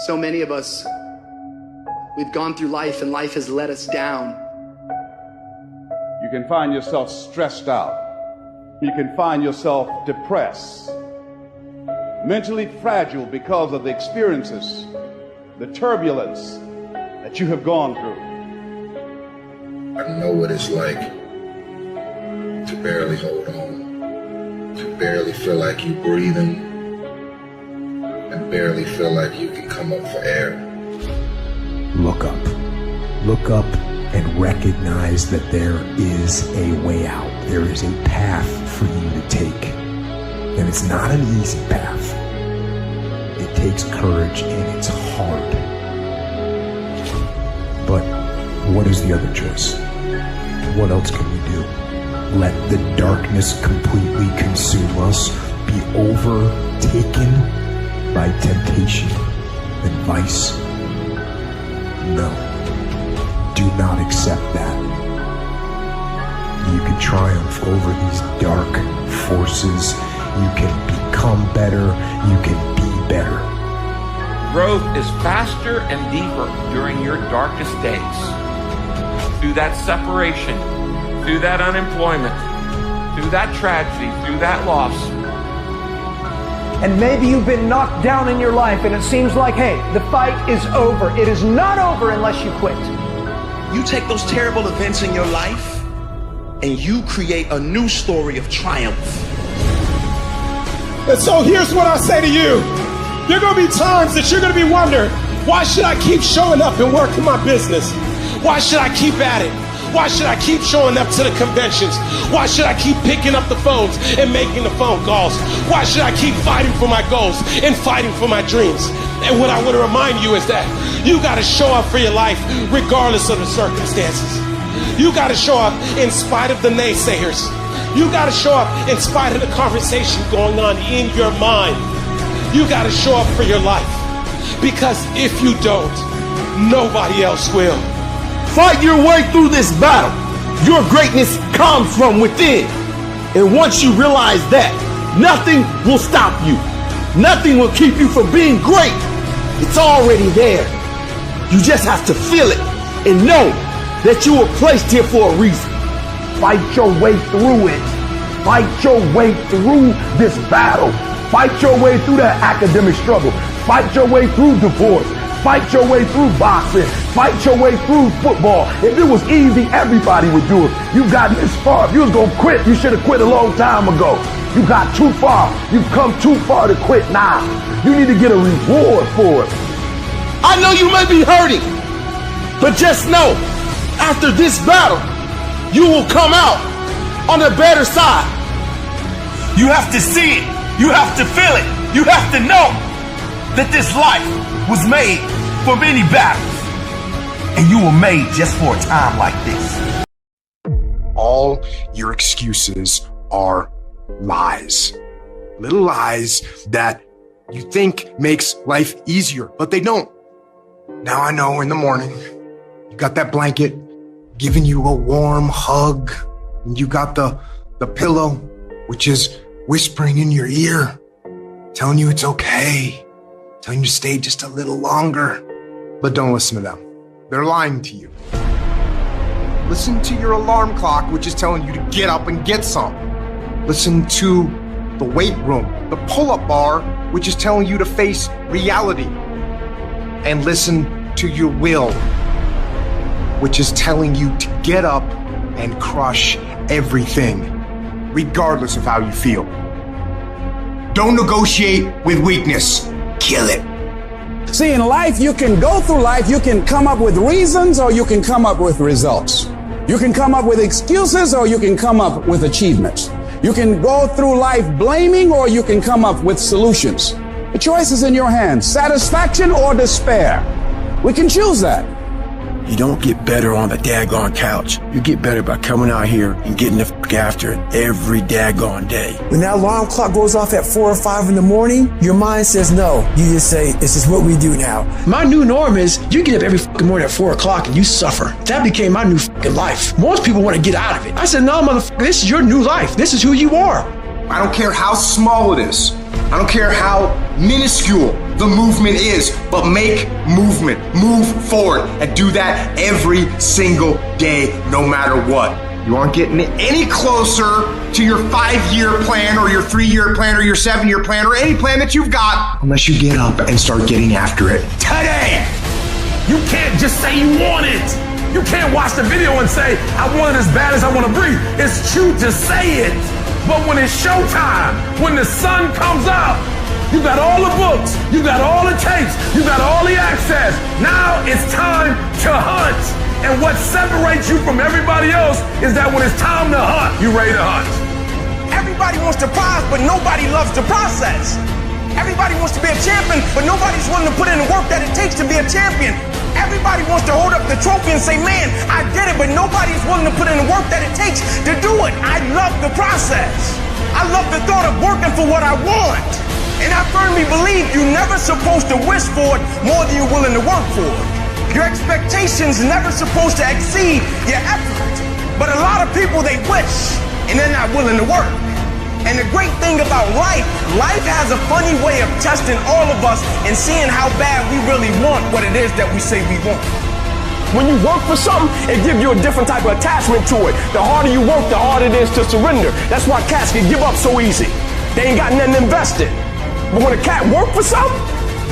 So many of us, we've gone through life and life has let us down. You can find yourself stressed out. You can find yourself depressed, mentally fragile because of the experiences, the turbulence that you have gone through. I know what it's like to barely hold on, to barely feel like you're breathing, and barely feel like you can come up for air. Look up. Look up and recognize that there is a way out. There is a path for you to take. And it's not an easy path. It takes courage and it's hard. But what is the other choice? What else can we do? Let the darkness completely consume us, be overtaken by temptation and vice? No. Do not accept that. You can triumph over these dark forces. You can become better. You can be better. Growth is faster and deeper during your darkest days. Through that separation, through that unemployment, through that tragedy, through that loss. And maybe you've been knocked down in your life and it seems like, hey, the fight is over. It is not over unless you quit. You take those terrible events in your life and you create a new story of triumph. And so here's what I say to you. There are going to be times that you're going to be wondering, why should I keep showing up and working my business? Why should I keep at it? Why should I keep showing up to the conventions? Why should I keep picking up the phones and making the phone calls? Why should I keep fighting for my goals and fighting for my dreams? And what I want to remind you is that you got to show up for your life regardless of the circumstances. You got to show up in spite of the naysayers. You got to show up in spite of the conversation going on in your mind. You got to show up for your life. Because if you don't, nobody else will. Fight your way through this battle. Your greatness comes from within. And once you realize that, nothing will stop you. Nothing will keep you from being great. It's already there. You just have to feel it and know that you were placed here for a reason. Fight your way through it. Fight your way through this battle. Fight your way through that academic struggle. Fight your way through divorce. Fight your way through boxing. Fight your way through football. If it was easy, everybody would do it. You got this far. If you was going to quit, you should have quit a long time ago. You got too far. You've come too far to quit now. You need to get a reward for it. I know you may be hurting, but just know, after this battle, you will come out on the better side. You have to see it. You have to feel it. You have to know that this life was made for many battles, and you were made just for a time like this. All your excuses are lies. Little lies that you think makes life easier, but they don't. Now I know in the morning, you got that blanket giving you a warm hug, and you got the pillow, which is whispering in your ear, telling you it's okay, telling you to stay just a little longer. But don't listen to them. They're lying to you. Listen to your alarm clock, which is telling you to get up and get some. Listen to the weight room, the pull-up bar, which is telling you to face reality. And listen to your will, which is telling you to get up and crush everything, regardless of how you feel. Don't negotiate with weakness. Kill it. See, in life, you can go through life, you can come up with reasons or you can come up with results. You can come up with excuses or you can come up with achievements. You can go through life blaming or you can come up with solutions. The choice is in your hands, satisfaction or despair. We can choose that. You don't get better on the daggone couch. You get better by coming out here and getting the fuck after it every daggone day. When that alarm clock goes off at 4 or 5 in the morning, your mind says no. You just say, this is what we do now. My new norm is you get up every fucking morning at 4 o'clock and you suffer. That became my new fucking life. Most people want to get out of it. I said, no, motherfucker, this is your new life. This is who you are. I don't care how small it is. I don't care how minuscule the movement is, but make movement, move forward, and do that every single day, no matter what. You aren't getting any closer to your 5-year plan or your 3-year plan or your 7-year plan or any plan that you've got unless you get up and start getting after it today. You can't just say you want it. You can't watch the video and say, I want it as bad as I want to breathe. It's true to say it. But when it's showtime, when the sun comes up, you got all the books, you got all the tapes, you got all the access. Now it's time to hunt. And what separates you from everybody else is that when it's time to hunt, you ready to hunt. Everybody wants to prize, but nobody loves the process. Everybody wants to be a champion, but nobody's willing to put in the work that it takes to be a champion. Everybody wants to hold up the trophy and say, man, I did it, but nobody's willing to put in the work that it takes to do it. I love the process. I love the thought of working for what I want. And I firmly believe you're never supposed to wish for it more than you're willing to work for it. Your expectations never supposed to exceed your effort. But a lot of people, they wish, and they're not willing to work. And the great thing about life has a funny way of testing all of us and seeing how bad we really want what it is that we say we want. When you work for something, it gives you a different type of attachment to it. The harder you work, the harder it is to surrender. That's why cats can give up so easy. They ain't got nothing invested. But when a cat work for something,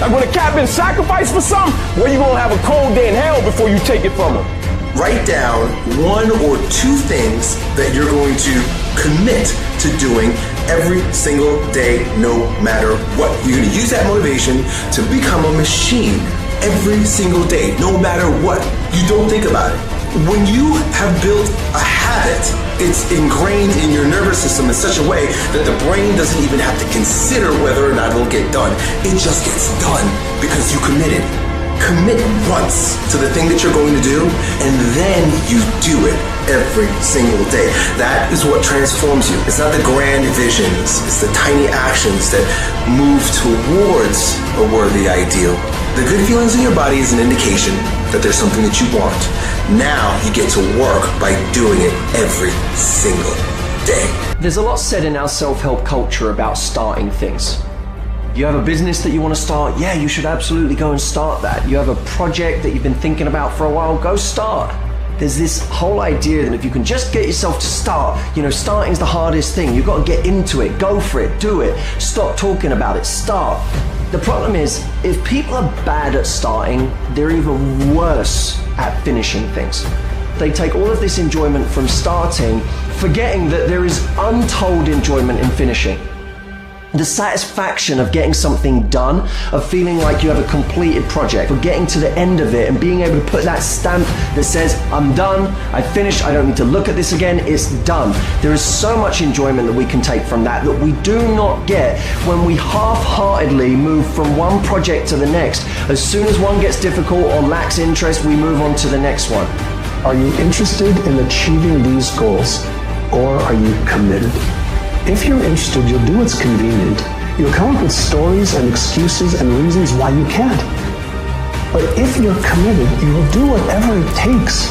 like when a cat been sacrificed for something, well, you gonna have a cold day in hell before you take it from them. Write down 1 or 2 things that you're going to commit to doing every single day, no matter what. You're gonna use that motivation to become a machine every single day, no matter what. You don't think about it. When you have built a habit, it's ingrained in your nervous system in such a way that the brain doesn't even have to consider whether or not it'll get done. It just gets done because you committed. Commit once to the thing that you're going to do, and then you do it every single day. That is what transforms you. It's not the grand visions, it's the tiny actions that move towards a worthy ideal. The good feelings in your body is an indication that there's something that you want. Now you get to work by doing it every single day. There's a lot said in our self-help culture about starting things. You have a business that you want to start, yeah, you should absolutely go and start that. You have a project that you've been thinking about for a while, go start. There's this whole idea that if you can just get yourself to start, starting's the hardest thing. You've got to get into it, go for it, do it. Stop talking about it, start. The problem is, if people are bad at starting, they're even worse at finishing things. They take all of this enjoyment from starting, forgetting that there is untold enjoyment in finishing. The satisfaction of getting something done, of feeling like you have a completed project, of getting to the end of it and being able to put that stamp that says, I'm done, I finished, I don't need to look at this again, it's done. There is so much enjoyment that we can take from that we do not get when we half-heartedly move from one project to the next. As soon as one gets difficult or lacks interest, we move on to the next one. Are you interested in achieving these goals, or are you committed? If you're interested, you'll do what's convenient. You'll come up with stories and excuses and reasons why you can't. But if you're committed, you'll do whatever it takes.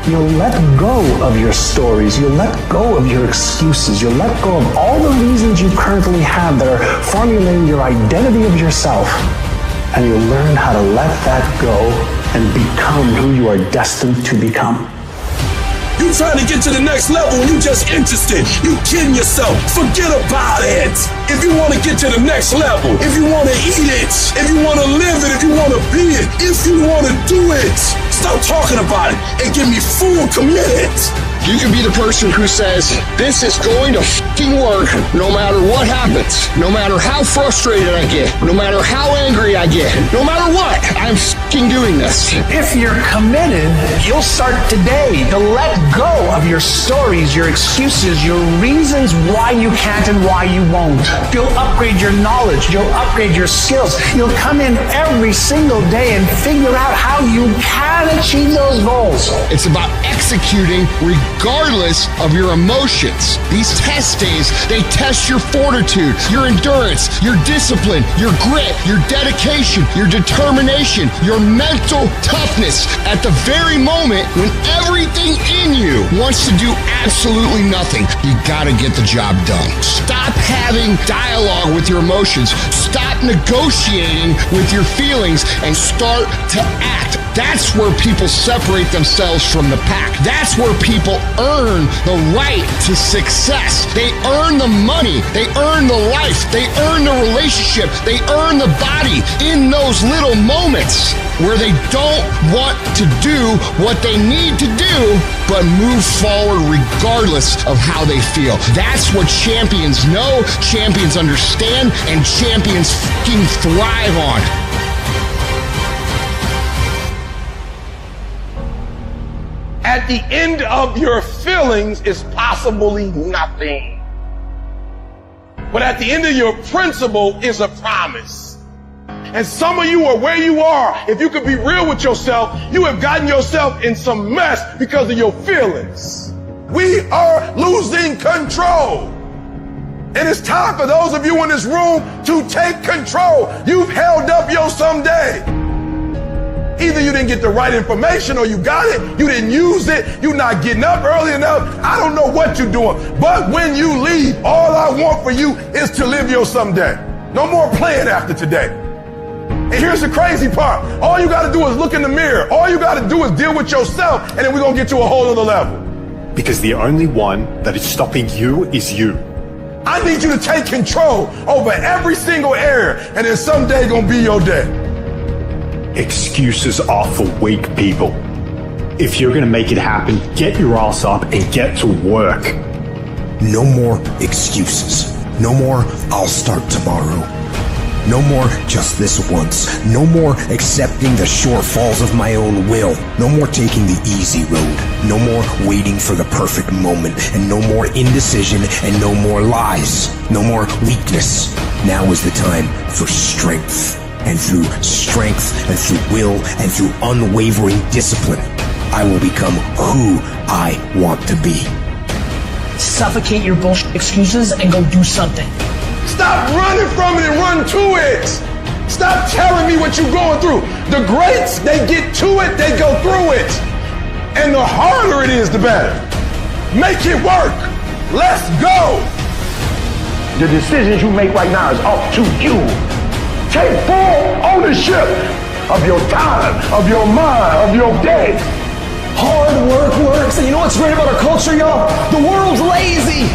You'll let go of your stories. You'll let go of your excuses. You'll let go of all the reasons you currently have that are formulating your identity of yourself. And you'll learn how to let that go and become who you are destined to become. You trying to get to the next level and you just interested. You kidding yourself. Forget about it. If you want to get to the next level, if you want to eat it, if you want to live it, if you want to be it, if you want to do it, stop talking about it and get me full committed. You can be the person who says, this is going to fucking work no matter what happens, no matter how frustrated I get, no matter how angry I get, no matter what, I'm fucking doing this. If you're committed, you'll start today to let go of your stories, your excuses, your reasons why you can't and why you won't. You'll upgrade your knowledge, you'll upgrade your skills. You'll come in every single day and figure out how you can achieve those goals. It's about executing regardless regardless of your emotions. These test days, they test your fortitude, your endurance, your discipline, your grit, your dedication, your determination, your mental toughness at the very moment when everything in you wants to do absolutely nothing. You gotta get the job done. Stop having dialogue with your emotions. Stop negotiating with your feelings and start to act. That's where people separate themselves from the pack. That's where people earn the right to success. They earn the money. They earn the life. They earn the relationship. They earn the body in those little moments where they don't want to do what they need to do, but move forward regardless of how they feel. That's what champions know, champions understand, and champions fucking thrive on. At the end of your feelings is possibly nothing. But at the end of your principle is a promise. And some of you are where you are. If you could be real with yourself, you have gotten yourself in some mess because of your feelings. We are losing control. And it's time for those of you in this room to take control. You've held up your someday. Either you didn't get the right information or you got it, you didn't use it, you're not getting up early enough. I don't know what you're doing. But when you leave, all I want for you is to live your someday. No more playing after today. And here's the crazy part. All you got to do is look in the mirror. All you got to do is deal with yourself, and then we're going to get to a whole other level. Because the only one that is stopping you is you. I need you to take control over every single area, and then someday going to be your day. Excuses are for weak people. If you're going to make it happen, get your ass up and get to work. No more excuses. No more, I'll start tomorrow. No more just this once. No more accepting the shortfalls of my own will. No more taking the easy road. No more waiting for the perfect moment. And no more indecision and no more lies. No more weakness. Now is the time for strength. And through strength and through will and through unwavering discipline, I will become who I want to be. Suffocate your bullshit excuses and go do something. Stop running from it and run to it. Stop telling me what you're going through. The greats, they get to it, they go through it. And the harder it is, the better. Make it work. Let's go. The decisions you make right now is up to you. Take full ownership of your time, of your mind, of your day. Hard work works. And you know what's great about our culture, y'all? The world's lazy.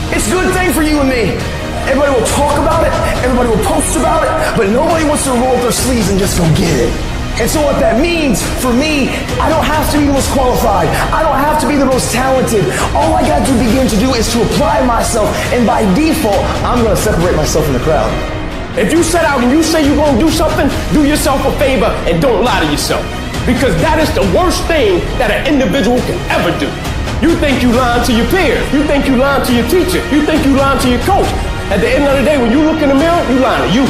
It's a good thing for you and me. Everybody will talk about it, everybody will post about it, but nobody wants to roll up their sleeves and just go get it. And so what that means for me, I don't have to be the most qualified. I don't have to be the most talented. All I got to begin to do is to apply myself, and by default, I'm going to separate myself from the crowd. If you set out and you say you're going to do something, do yourself a favor and don't lie to yourself. Because that is the worst thing that an individual can ever do. You think you lying to your peers. You think you lying to your teacher. You think you lying to your coach. At the end of the day, when you look in the mirror, you lying to you.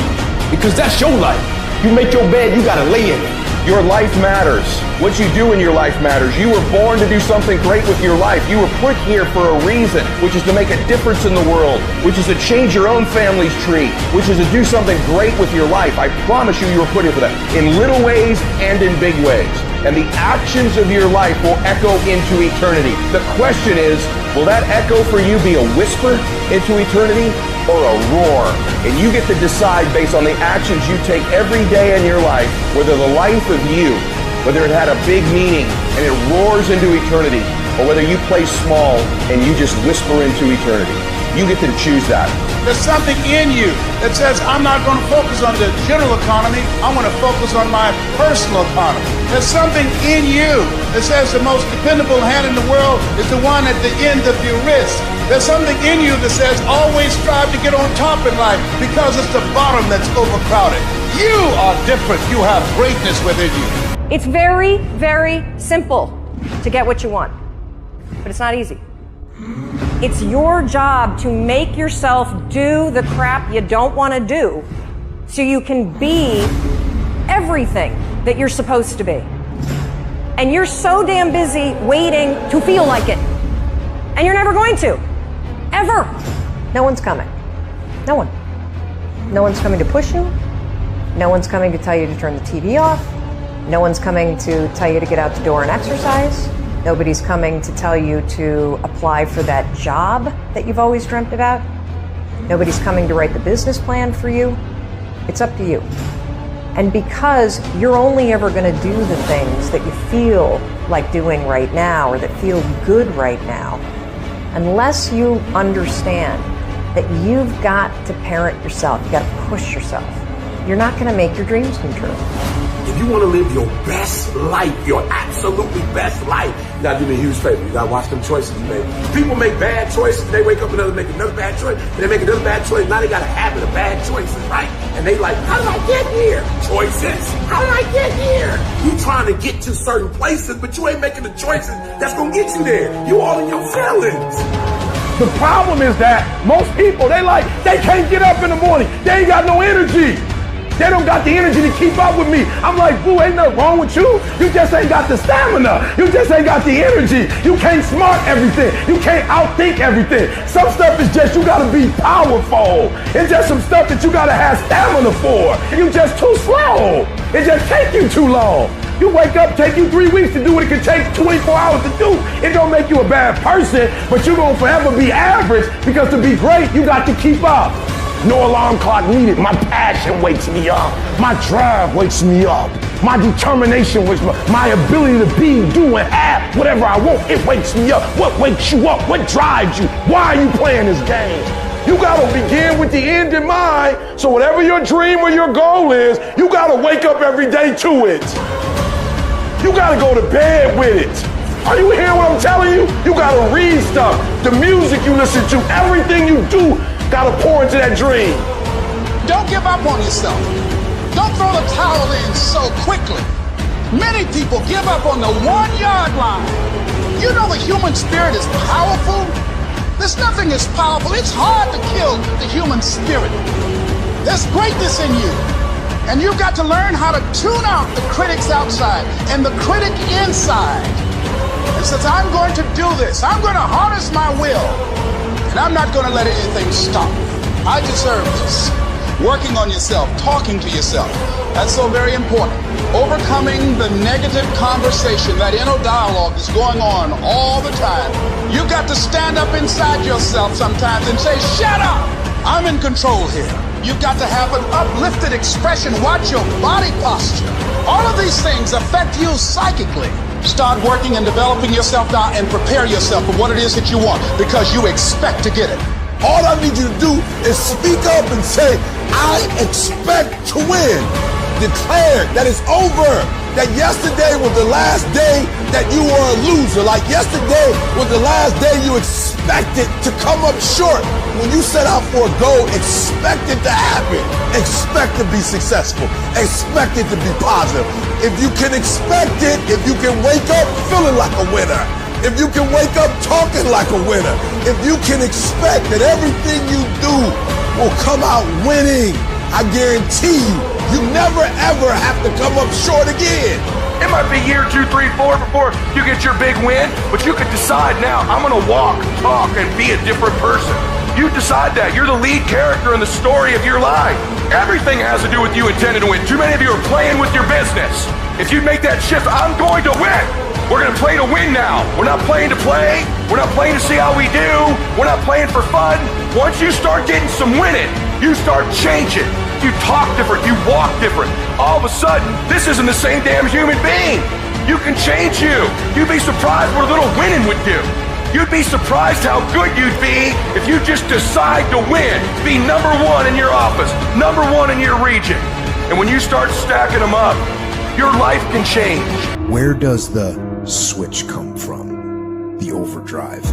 Because that's your life. You make your bed, you got to lay in it. Your life matters. What you do in your life matters. You were born to do something great with your life. You were put here for a reason, which is to make a difference in the world, which is to change your own family's tree, which is to do something great with your life. I promise you, you were put here for that, in little ways and in big ways. And the actions of your life will echo into eternity. The question is, will that echo for you be a whisper into eternity or a roar? And you get to decide based on the actions you take every day in your life, whether the life of you, whether it had a big meaning and it roars into eternity, or whether you play small and you just whisper into eternity. You get to choose that. There's something in you that says, I'm not going to focus on the general economy. I want to focus on my personal economy. There's something in you that says the most dependable hand in the world is the one at the end of your wrist. There's something in you that says, always strive to get on top in life because it's the bottom that's overcrowded. You are different. You have greatness within you. It's very, very simple to get what you want, but it's not easy. It's your job to make yourself do the crap you don't want to do so you can be everything that you're supposed to be. And you're so damn busy waiting to feel like it. And you're never going to. Ever. No one's coming. No one. No one's coming to push you. No one's coming to tell you to turn the TV off. No one's coming to tell you to get out the door and exercise. Nobody's coming to tell you to apply for that job that you've always dreamt about. Nobody's coming to write the business plan for you. It's up to you. And because you're only ever going to do the things that you feel like doing right now or that feel good right now, unless you understand that you've got to parent yourself, you've got to push yourself, you're not going to make your dreams come true. If you want to live your best life, your absolutely best life, you got to do me a huge favor. You got to watch them choices you make. People make bad choices, they wake up and make another bad choice, and they make another bad choice. Now they got a habit of bad choices, right? And they like, how did I get here? Choices. How did I get here? You trying to get to certain places, but you ain't making the choices that's going to get you there. You all in your feelings. The problem is that most people, they can't get up in the morning. They ain't got no energy. They don't got the energy to keep up with me. I'm like, boo, ain't nothing wrong with you. You just ain't got the stamina. You just ain't got the energy. You can't smart everything. You can't outthink everything. Some stuff is just, you gotta be powerful. It's just some stuff that you gotta have stamina for. You just too slow. It just take you too long. You wake up, take you 3 weeks to do what it can take 24 hours to do. It don't make you a bad person, but you're gonna forever be average because to be great, you got to keep up. No alarm clock needed. My passion wakes me up. My drive wakes me up. My determination wakes me up. My ability to be, do, and have whatever I want, it wakes me up. What wakes you up? What drives you? Why are you playing this game? You gotta begin with the end in mind, so whatever your dream or your goal is, you gotta wake up every day to it. You gotta go to bed with it. Are you hearing what I'm telling you? You gotta read stuff. The music you listen to, everything you do, gotta pour into that dream. Don't give up on yourself. Don't throw the towel in so quickly. Many people give up on the 1-yard line. You know the human spirit is powerful. There's nothing as powerful. It's hard to kill the human spirit. There's greatness in you. And you've got to learn how to tune out the critics outside and the critic inside. And since I'm going to do this, I'm going to harness my will. And I'm not going to let anything stop. I deserve this. Working on yourself, talking to yourself. That's so very important. Overcoming the negative conversation, that inner dialogue is going on all the time. You've got to stand up inside yourself sometimes and say, shut up! I'm in control here. You've got to have an uplifted expression. Watch your body posture. All of these things affect you psychically. Start working and developing yourself now and prepare yourself for what it is that you want, because you expect to get it. All I need you to do is speak up and say, I expect to win. Declare that it's over. That yesterday was the last day that you were a loser. Like yesterday was the last day you expected to come up short. When you set out for a goal, expect it to happen. Expect to be successful. Expect it to be positive. If you can expect it, if you can wake up feeling like a winner, if you can wake up talking like a winner, if you can expect that everything you do will come out winning, I guarantee you never ever have to come up short again. It might be year 2, 3, 4 before you get your big win, but you could decide now, I'm gonna walk, talk, and be a different person. You decide that. You're the lead character in the story of your life. Everything has to do with you intending to win. Too many of you are playing with your business. If you make that shift, I'm going to win. We're going to play to win now. We're not playing to play. We're not playing to see how we do. We're not playing for fun. Once you start getting some winning, you start changing. You talk different. You walk different. All of a sudden, this isn't the same damn human being. You can change you. You'd be surprised what a little winning would do. You'd be surprised how good you'd be if you just decide to win. Be number 1 in your office, number 1 in your region. And when you start stacking them up, your life can change. Where does the switch come from? The overdrive.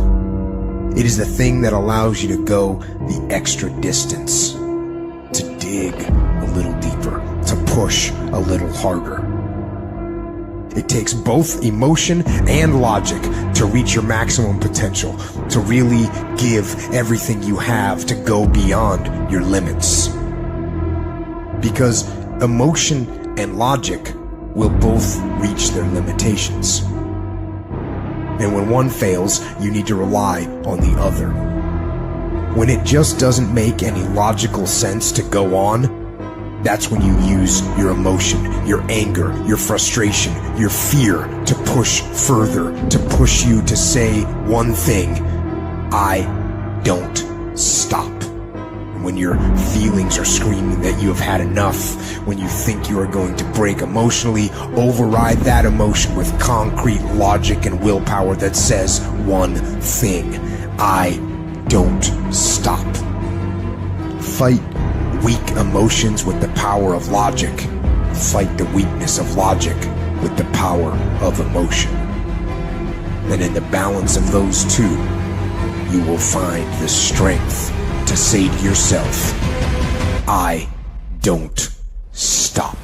It is the thing that allows you to go the extra distance, to dig a little deeper, to push a little harder. It takes both emotion and logic to reach your maximum potential, to really give everything you have, to go beyond your limits. Because emotion and logic will both reach their limitations. And when one fails, you need to rely on the other. When it just doesn't make any logical sense to go on, that's when you use your emotion, your anger, your frustration, your fear to push further, to push you to say one thing: I don't stop. And when your feelings are screaming that you have had enough, when you think you are going to break emotionally, override that emotion with concrete logic and willpower that says one thing: I don't stop. Fight weak emotions with the power of logic. Fight the weakness of logic with the power of emotion. And in the balance of those two, you will find the strength to say to yourself, I don't stop.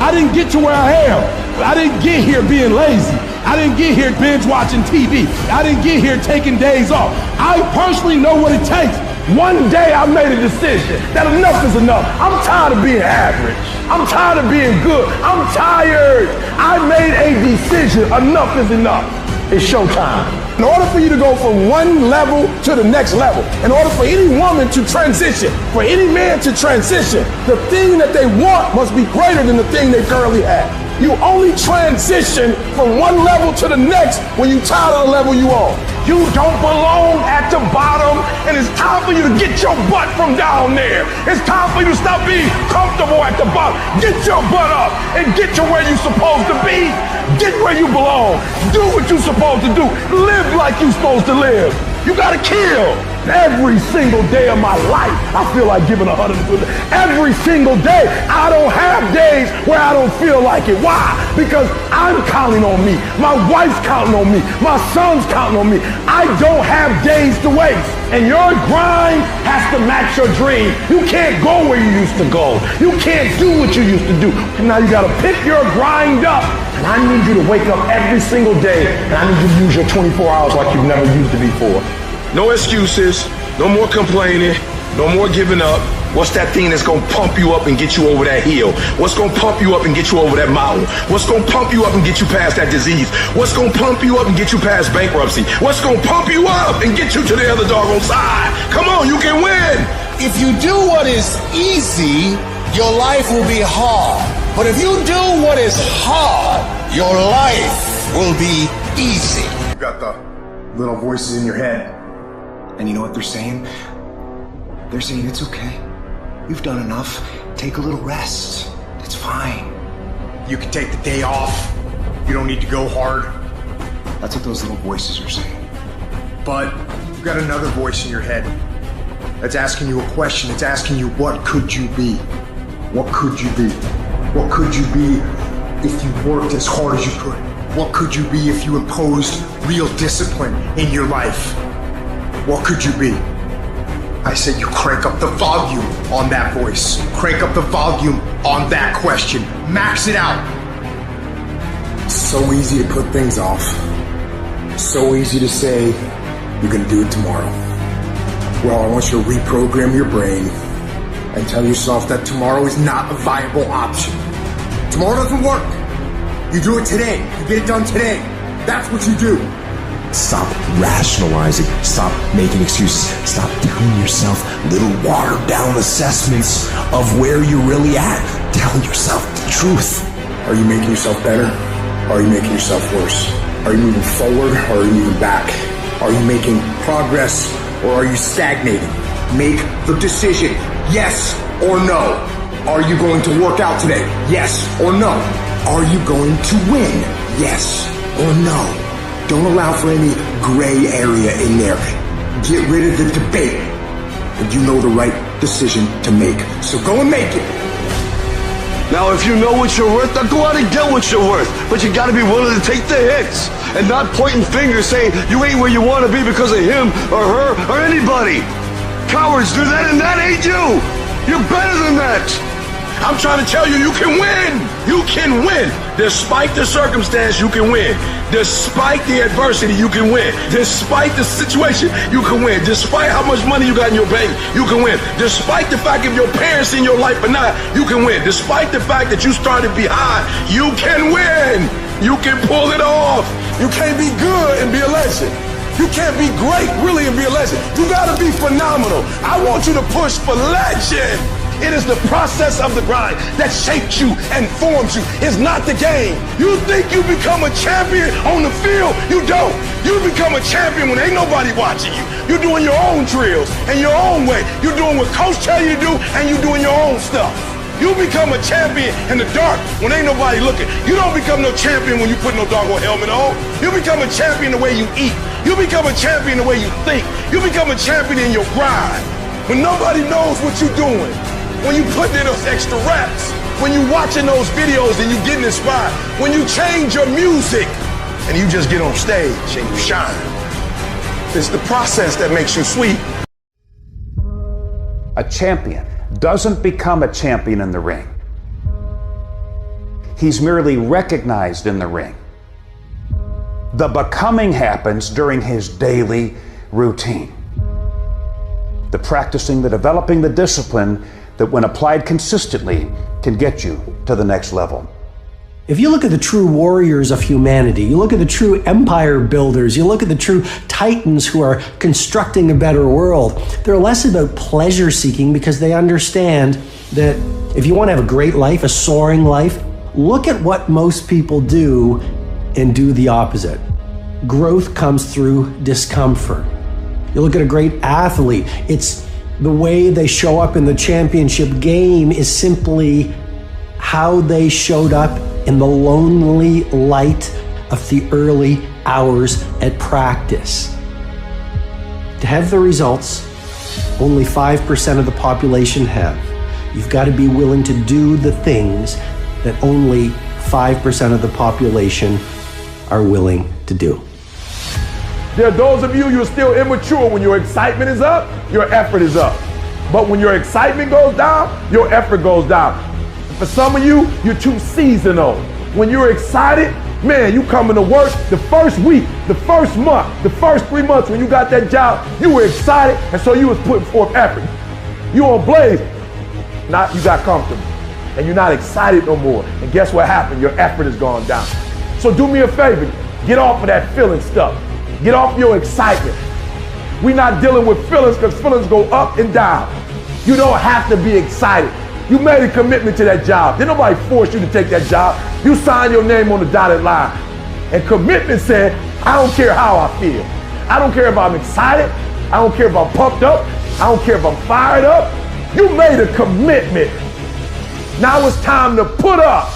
I didn't get to where I am. I didn't get here being lazy. I didn't get here binge watching TV. I didn't get here taking days off. I personally know what it takes. One day I made a decision that enough is enough. I'm tired of being average. I'm tired of being good. I'm tired. I made a decision. Enough is enough. It's showtime. In order for you to go from one level to the next level, in order for any woman to transition, for any man to transition, the thing that they want must be greater than the thing they currently have. You only transition from one level to the next when you're tired of the level you on. You don't belong at the bottom, and it's time for you to get your butt from down there. It's time for you to stop being comfortable at the bottom. Get your butt up and get to where you're supposed to be. Get where you belong. Do what you're supposed to do. Live like you're supposed to live. You gotta kill. Every single day of my life, I feel like giving 100%. Every single day, I don't have days where I don't feel like it. Why? Because I'm counting on me. My wife's counting on me. My son's counting on me. I don't have days to waste. And your grind has to match your dream. You can't go where you used to go. You can't do what you used to do. And now you gotta pick your grind up. And I need you to wake up every single day, and I need you to use your 24 hours like you've never used it before. No excuses, no more complaining, no more giving up. What's that thing that's gonna pump you up and get you over that hill? What's gonna pump you up and get you over that mountain? What's gonna pump you up and get you past that disease? What's gonna pump you up and get you past bankruptcy? What's gonna pump you up and get you to the other doggone side? Come on, you can win! If you do what is easy, your life will be hard. But if you do what is hard, your life will be easy. You got the little voices in your head. And you know what they're saying? They're saying it's okay. You've done enough. Take a little rest. It's fine. You can take the day off. You don't need to go hard. That's what those little voices are saying. But you've got another voice in your head that's asking you a question. It's asking you, what could you be? What could you be? What could you be if you worked as hard as you could? What could you be if you imposed real discipline in your life? What could you be? I said you crank up the volume on that voice. Crank up the volume on that question. Max it out. It's so easy to put things off. So easy to say, you're gonna do it tomorrow. Well, I want you to reprogram your brain and tell yourself that tomorrow is not a viable option. Tomorrow doesn't work. You do it today. You get it done today. That's what you do. Stop rationalizing. Stop making excuses. Stop telling yourself little watered down assessments of where you're really at. Tell yourself the truth. Are you making yourself better? Or are you making yourself worse? Are you moving forward or are you moving back? Are you making progress or are you stagnating? Make the decision. Yes or no. Are you going to work out today? Yes or no. Are you going to win? Yes or no. Don't allow for any gray area in there. Get rid of the debate. And you know the right decision to make. So go and make it. Now, if you know what you're worth, then go out and get what you're worth. But you gotta be willing to take the hits and not pointing fingers saying you ain't where you want to be because of him or her or anybody. Cowards do that, and that ain't you. You're better than that. I'm trying to tell you, you can win. You can win. Despite the circumstance, you can win. Despite the adversity, you can win. Despite the situation, you can win. Despite how much money you got in your bank, you can win. Despite the fact if your parents in your life or not, you can win. Despite the fact that you started behind, you can win. You can pull it off. You can't be good and be a legend. You can't be great, really, and be a legend. You gotta be phenomenal. I want you to push for legend. It is the process of the grind that shapes you and forms you. It's not the game. You think you become a champion on the field? You don't. You become a champion when ain't nobody watching you. You're doing your own drills and your own way. You're doing what coach tell you to do, and you're doing your own stuff. You become a champion in the dark when ain't nobody looking. You don't become no champion when you put no doggone helmet on. You become a champion the way you eat. You become a champion the way you think. You become a champion in your grind. When nobody knows what you're doing. When you put in those extra reps, when you watching those videos and you getting inspired, when you change your music and you just get on stage and you shine. It's the process that makes you sweet. A champion doesn't become a champion in the ring. He's merely recognized in the ring. The becoming happens during his daily routine. The practicing, the developing, the discipline that when applied consistently can get you to the next level. If you look at the true warriors of humanity, you look at the true empire builders, you look at the true titans who are constructing a better world, they're less about pleasure seeking because they understand that if you want to have a great life, a soaring life, look at what most people do and do the opposite. Growth comes through discomfort. You look at a great athlete, it's the way they show up in the championship game is simply how they showed up in the lonely light of the early hours at practice. To have the results only 5% of the population have, you've got to be willing to do the things that only 5% of the population are willing to do. There are those of you, you're still immature. When your excitement is up, your effort is up. But when your excitement goes down, your effort goes down. For some of you, you're too seasonal. When you're excited, man, you coming to work the first week, the first month, the first 3 months when you got that job, you were excited, and so you was putting forth effort. You on blaze. Now you got comfortable, and you're not excited no more. And guess what happened? Your effort has gone down. So do me a favor, get off of that feeling stuff. Get off your excitement. We're not dealing with feelings because feelings go up and down. You don't have to be excited. You made a commitment to that job. Didn't nobody force you to take that job. You signed your name on the dotted line. And commitment said, I don't care how I feel. I don't care if I'm excited. I don't care if I'm pumped up. I don't care if I'm fired up. You made a commitment. Now it's time to put up.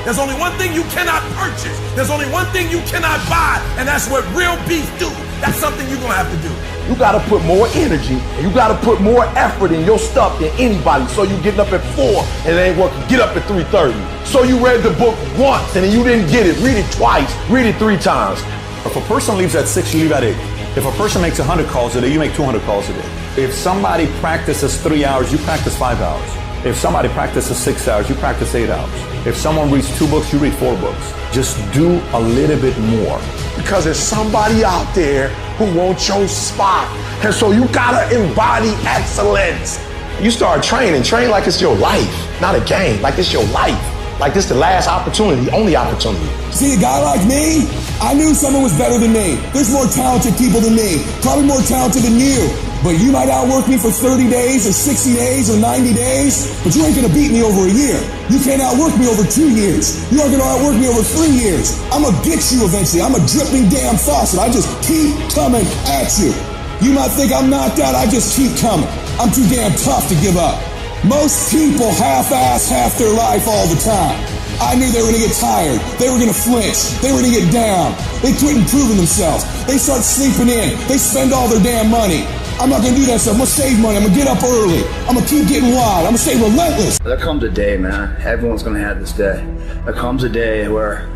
There's only one thing you cannot purchase. There's only one thing you cannot buy, and that's what real beef do. That's something you're gonna have to do. You gotta put more energy, and you gotta put more effort in your stuff than anybody. So you getting up at 4 and it ain't working. Get up at 3:30. So you read the book once and then you didn't get it. Read it twice. Read it 3 times. If a person leaves at 6, you leave at 8. If a person makes 100 calls a day, you make 200 calls a day. If somebody practices 3 hours, you practice 5 hours. If somebody practices 6 hours, you practice 8 hours. If someone reads 2 books, you read 4 books. Just do a little bit more. Because there's somebody out there who wants your spot. And so you gotta embody excellence. You start training. Train like it's your life, not a game. Like it's your life. Like this the last opportunity, only opportunity. See, a guy like me, I knew someone was better than me. There's more talented people than me. Probably more talented than you. But you might outwork me for 30 days or 60 days or 90 days, but you ain't gonna beat me over a year. You can't outwork me over 2 years. You aren't gonna outwork me over 3 years. I'm gonna get you eventually. I'm a dripping damn faucet. I just keep coming at you. You might think I'm knocked out, I just keep coming. I'm too damn tough to give up. Most people half-ass half their life all the time. I knew they were gonna get tired. They were gonna flinch. They were gonna get down. They quit improving themselves. They start sleeping in. They spend all their damn money. I'm not gonna do that stuff. I'm gonna save money. I'm gonna get up early. I'm gonna keep getting wild. I'm gonna stay relentless. There comes a day, man. Everyone's gonna have this day. There comes a day where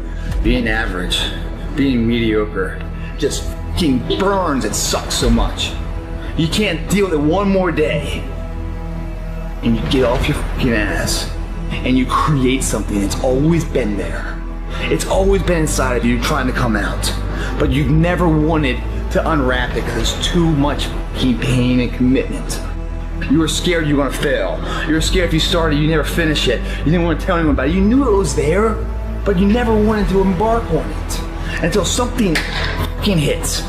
being average, being mediocre, just fucking burns and sucks so much. You can't deal with it one more day. And you get off your fucking ass and you create something that's always been there. It's always been inside of you trying to come out. But you've never wanted to unwrap it because there's too much fucking pain and commitment. You were scared you were gonna fail. You were scared if you started, you never finish it. You didn't want to tell anyone about it. You knew it was there, but you never wanted to embark on it until something fucking hits.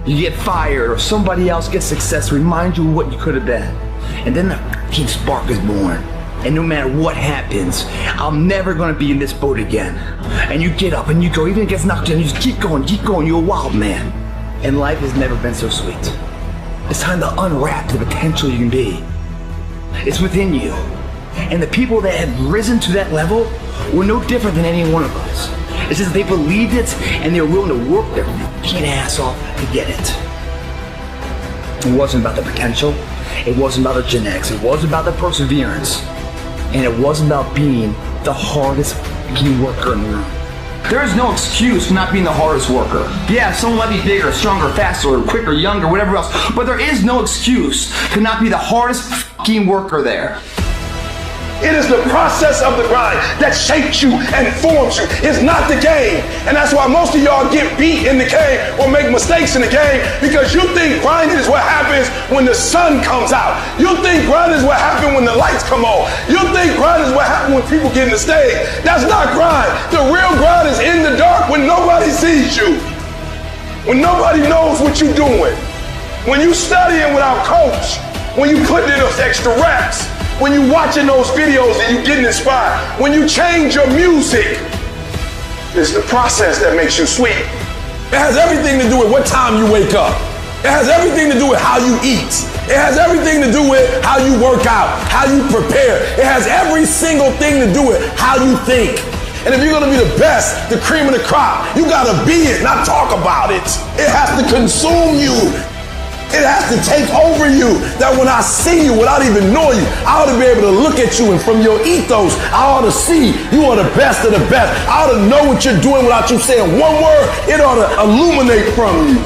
You get fired or somebody else gets success, remind you of what you could have been. And then the fucking spark is born. And no matter what happens, I'm never gonna be in this boat again. And you get up and you go, even if it gets knocked down, you just keep going, you're a wild man. And life has never been so sweet. It's time to unwrap the potential you can be. It's within you. And the people that have risen to that level were no different than any one of us. It's just they believed it and they were willing to work their fucking ass off to get it. It wasn't about the potential. It wasn't about the genetics. It wasn't about the perseverance. And it wasn't about being the hardest fucking worker in the room. There is no excuse for not being the hardest worker. Yeah, someone might be bigger, stronger, faster, quicker, younger, whatever else. But there is no excuse to not be the hardest fucking worker there. It is the process of the grind that shapes you and forms you. It's not the game. And that's why most of y'all get beat in the game or make mistakes in the game, because you think grinding is what happens when the sun comes out. You think grinding is what happens when the lights come on. You think grinding is what happens when people get in the stage. That's not grind. The real grind is in the dark when nobody sees you. When nobody knows what you're doing. When you studying without coach. When you putting in those extra reps. When you watching those videos and you getting inspired, when you change your music, it's the process that makes you sweet. It has everything to do with what time you wake up. It has everything to do with how you eat. It has everything to do with how you work out, how you prepare. It has every single thing to do with how you think. And if you're gonna be the best, the cream of the crop, you gotta be it, not talk about it. It has to consume you. It has to take over you, that when I see you without even knowing you, I ought to be able to look at you, and from your ethos, I ought to see you are the best of the best. I ought to know what you're doing without you saying one word. It ought to illuminate from you.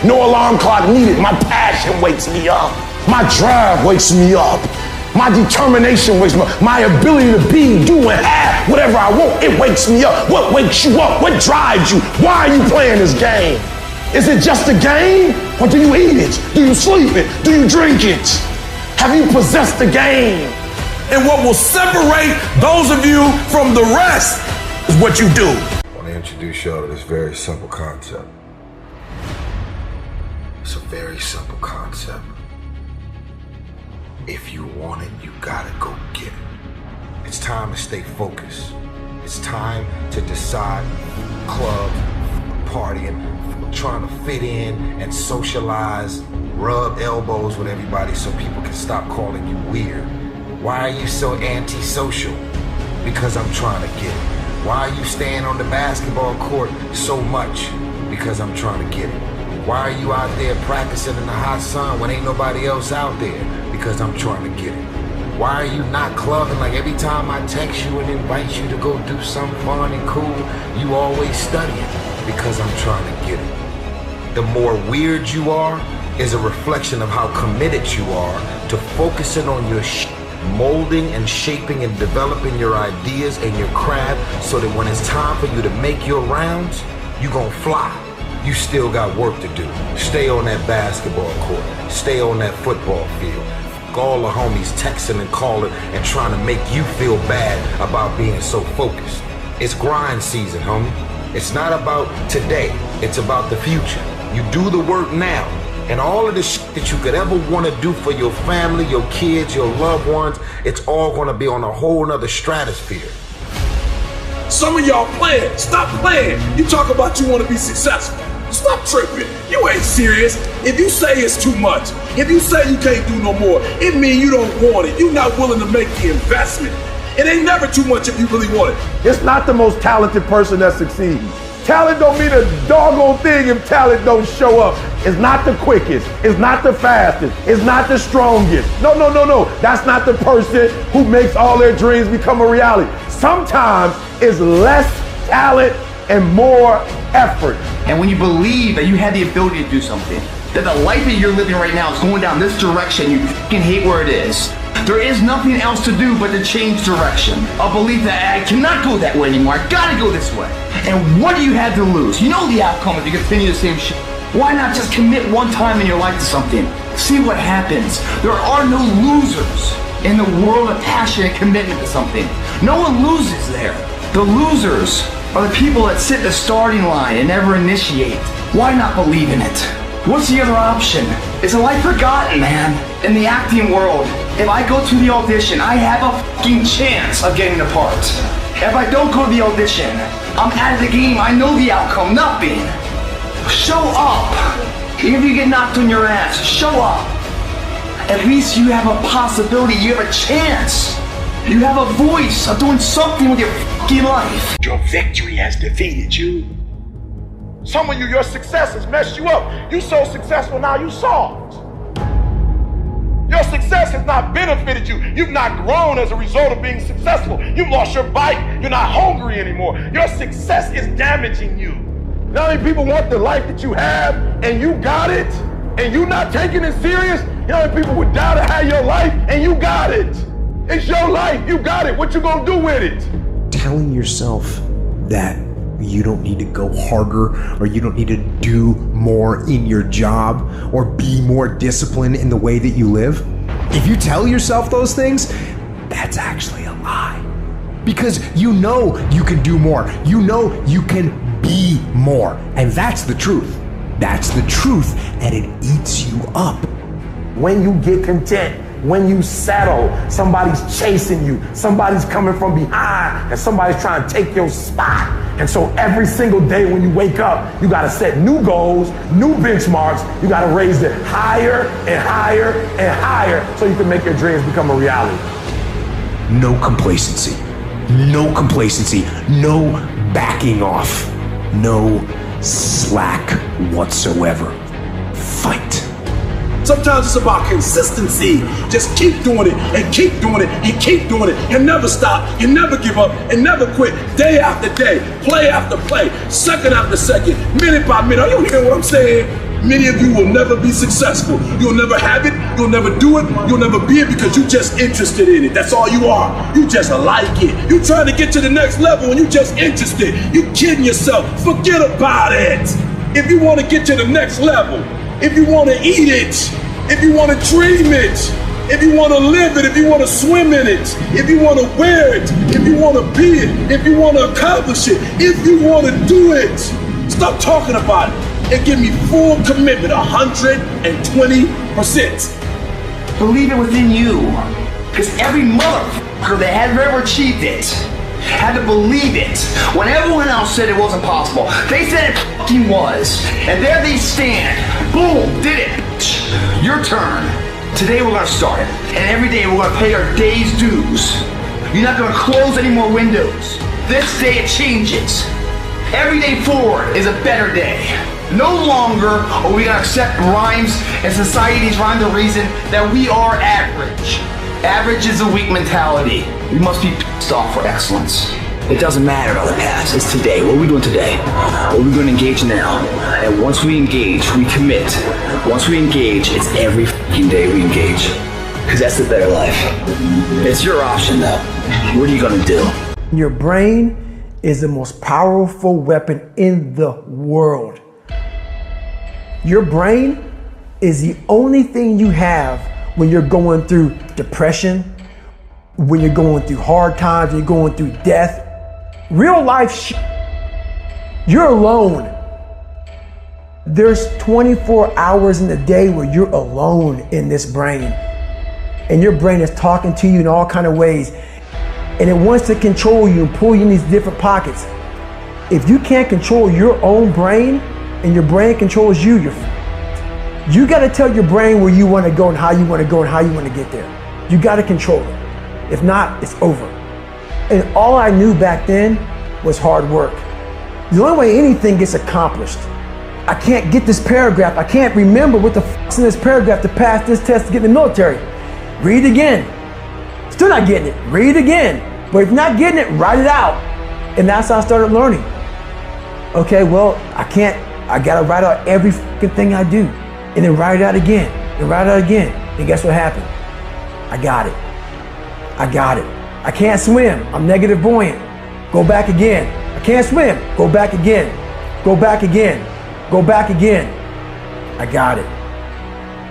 No alarm clock needed. My passion wakes me up. My drive wakes me up. My determination wakes me up. My ability to be, do, and have whatever I want, it wakes me up. What wakes you up? What drives you? Why are you playing this game? Is it just a game? Or do you eat it? Do you sleep it? Do you drink it? Have you possessed the game? And what will separate those of you from the rest is what you do. I want to introduce y'all to this very simple concept. It's a very simple concept. If you want it, you gotta go get it. It's time to stay focused. It's time to decide club, partying, trying to fit in and socialize, rub elbows with everybody so people can stop calling you weird. Why are you so antisocial? Because I'm trying to get it. Why are you staying on the basketball court so much? Because I'm trying to get it. Why are you out there practicing in the hot sun when ain't nobody else out there? Because I'm trying to get it. Why are you not clubbing? Like every time I text you and invite you to go do something fun and cool, you always studying. Because I'm trying to get it. The more weird you are is a reflection of how committed you are to focusing on your molding and shaping and developing your ideas and your craft, so that when it's time for you to make your rounds, you gonna fly. You still got work to do. Stay on that basketball court. Stay on that football field. All the homies texting and calling and trying to make you feel bad about being so focused. It's grind season, homie. It's not about today, it's about the future. You do the work now, and all of the shit that you could ever want to do for your family, your kids, your loved ones, it's all going to be on a whole nother stratosphere. Some of y'all playing. Stop playing. You talk about you want to be successful. Stop tripping. You ain't serious. If you say it's too much, if you say you can't do no more, it means you don't want it. You're not willing to make the investment. It ain't never too much if you really want it. It's not the most talented person that succeeds. Talent don't mean a doggone thing if talent don't show up. It's not the quickest. It's not the fastest. It's not the strongest. No. That's not the person who makes all their dreams become a reality. Sometimes it's less talent and more effort. And when you believe that you have the ability to do something, that the life that you're living right now is going down this direction, you fucking hate where it is. There is nothing else to do but to change direction. A belief that I cannot go that way anymore. I gotta go this way. And what do you have to lose? You know the outcome if you continue the same shit. Why not just commit one time in your life to something? See what happens. There are no losers. in the world of passion and commitment to something. No one loses there. The losers are the people that sit in the starting line and never initiate. Why not believe in it? What's the other option? Is a life forgotten, man? In the acting world, if I go to the audition, I have a fucking chance of getting the part. If I don't go to the audition, I'm out of the game. I know the outcome, nothing. Show up. Even if you get knocked on your ass, show up. At least you have a possibility, you have a chance. You have a voice of doing something with your fucking life. Your victory has defeated you. Some of you, your success has messed you up. You so successful now, you soft. Your success has not benefited you. You've not grown as a result of being successful. You've lost your bite. You're not hungry anymore. Your success is damaging you. Not many people want the life that you have, and you got it, and you not taking it serious. You know, people would die to have your life, and you got it. It's your life. You got it. What you gonna do with it? Telling yourself that you don't need to go harder, or you don't need to do more in your job, or be more disciplined in the way that you live. If you tell yourself those things, that's actually a lie. Because you know you can do more. You know you can be more. And that's the truth. That's the truth, and it eats you up. When you get content, when you settle, somebody's chasing you, somebody's coming from behind, and somebody's trying to take your spot. And so every single day when you wake up, you gotta set new goals, new benchmarks. You gotta raise it higher and higher and higher so you can make your dreams become a reality. No complacency. No complacency. No backing off. No slack whatsoever. Fight. Sometimes it's about consistency. Just keep doing it and keep doing it and keep doing it and never stop and never give up and never quit. Day after day, play after play, second after second, minute by minute. Are you hearing what I'm saying? Many of you will never be successful. You'll never have it. You'll never do it. You'll never be it because you're just interested in it. That's all you are. You just like it. You're trying to get to the next level and you're just interested. You're kidding yourself. Forget about it. If you want to get to the next level, if you want to eat it, if you want to dream it, if you want to live it, if you want to swim in it, if you want to wear it, if you want to be it, if you want to accomplish it, if you want to do it, stop talking about it and give me full commitment, 120%. Believe it within you, because every motherfucker that had ever achieved it had to believe it when everyone else said it wasn't possible. They said it fucking was, and there they stand. Boom, did it. Your turn. Today we're gonna start it, and every day we're gonna pay our day's dues. You're not gonna close any more windows. This day it changes. Every day forward is a better day. No longer are we gonna accept rhymes and society's rhyme to reason that we are average. Average is a weak mentality. We must be pissed off for excellence. It doesn't matter about the past. It's today. What are we doing today? What are we going to engage now? And once we engage, we commit. Once we engage, it's every fucking day we engage. Because that's the better life. It's your option, though. What are you going to do? Your brain is the most powerful weapon in the world. Your brain is the only thing you have when you're going through depression, when you're going through hard times, when you're going through death. Real life, you're alone. There's 24 hours in the day where you're alone in this brain. And your brain is talking to you in all kinds of ways. And it wants to control you and pull you in these different pockets. If you can't control your own brain and your brain controls you, you got to tell your brain where you want to go and how you want to go and how you want to get there. You got to control it. If not, it's over. And all I knew back then was hard work. The only way anything gets accomplished. I can't get this paragraph. I can't remember what the fuck's in this paragraph to pass this test to get in the military. Read it again. Still not getting it. Read it again. But if you're not getting it, write it out. And that's how I started learning. Okay, well, I gotta write out every fucking thing I do. And then write it out again. And write it out again. And guess what happened? I got it. I can't swim. I'm negative buoyant. Go back again. I can't swim. Go back again. Go back again. Go back again. I got it.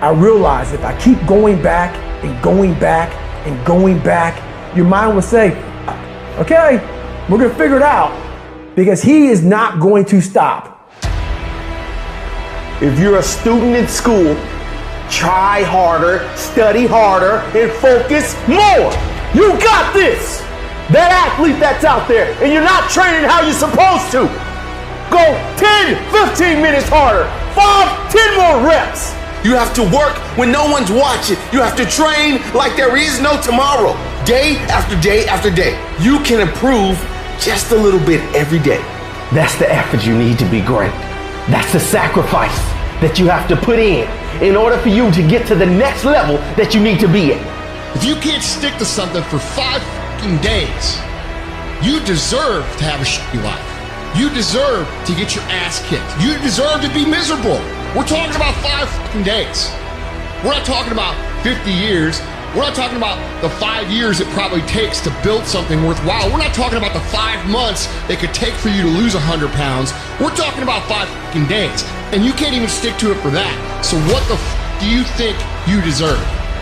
I realized if I keep going back and going back and going back, your mind will say, okay, we're gonna figure it out, because he is not going to stop. If you're a student in school, try harder, study harder, and focus more. You got this. That athlete that's out there, and you're not training how you're supposed to. Go 10, 15 minutes harder, 5, 10 more reps. You have to work when no one's watching. You have to train like there is no tomorrow. Day after day after day. You can improve just a little bit every day. That's the effort you need to be great. That's the sacrifice that you have to put in order for you to get to the next level that you need to be at. If you can't stick to something for 5 fucking days, you deserve to have a shitty life. You deserve to get your ass kicked. You deserve to be miserable. We're talking about 5 fucking days. We're not talking about 50 years. We're not talking about the 5 years it probably takes to build something worthwhile. We're not talking about the 5 months it could take for you to lose 100 pounds. We're talking about 5 fucking days. And you can't even stick to it for that. So what the do you think you deserve?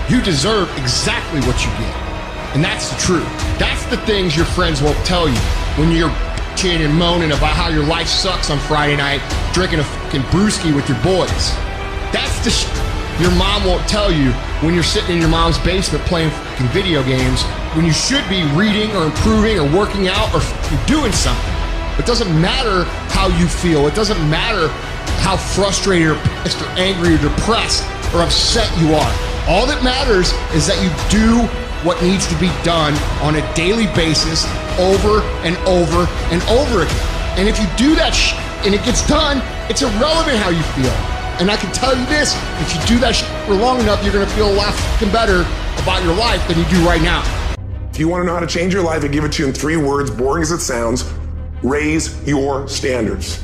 You deserve exactly what you get. And that's the truth. That's the things your friends won't tell you when you're bitching and moaning about how your life sucks on Friday night, drinking a fucking brewski with your boys. That's the shit your mom won't tell you when you're sitting in your mom's basement playing fucking video games when you should be reading or improving or working out or doing something. It doesn't matter how you feel. It doesn't matter how frustrated or pissed or angry or depressed or upset you are. All that matters is that you do what needs to be done on a daily basis over and over and over again. And if you do that shit and it gets done, it's irrelevant how you feel. And I can tell you this, if you do that shit for long enough, you're gonna feel a lot fucking better about your life than you do right now. If you want to know how to change your life, I give it to you in 3 words, boring as it sounds: raise your standards.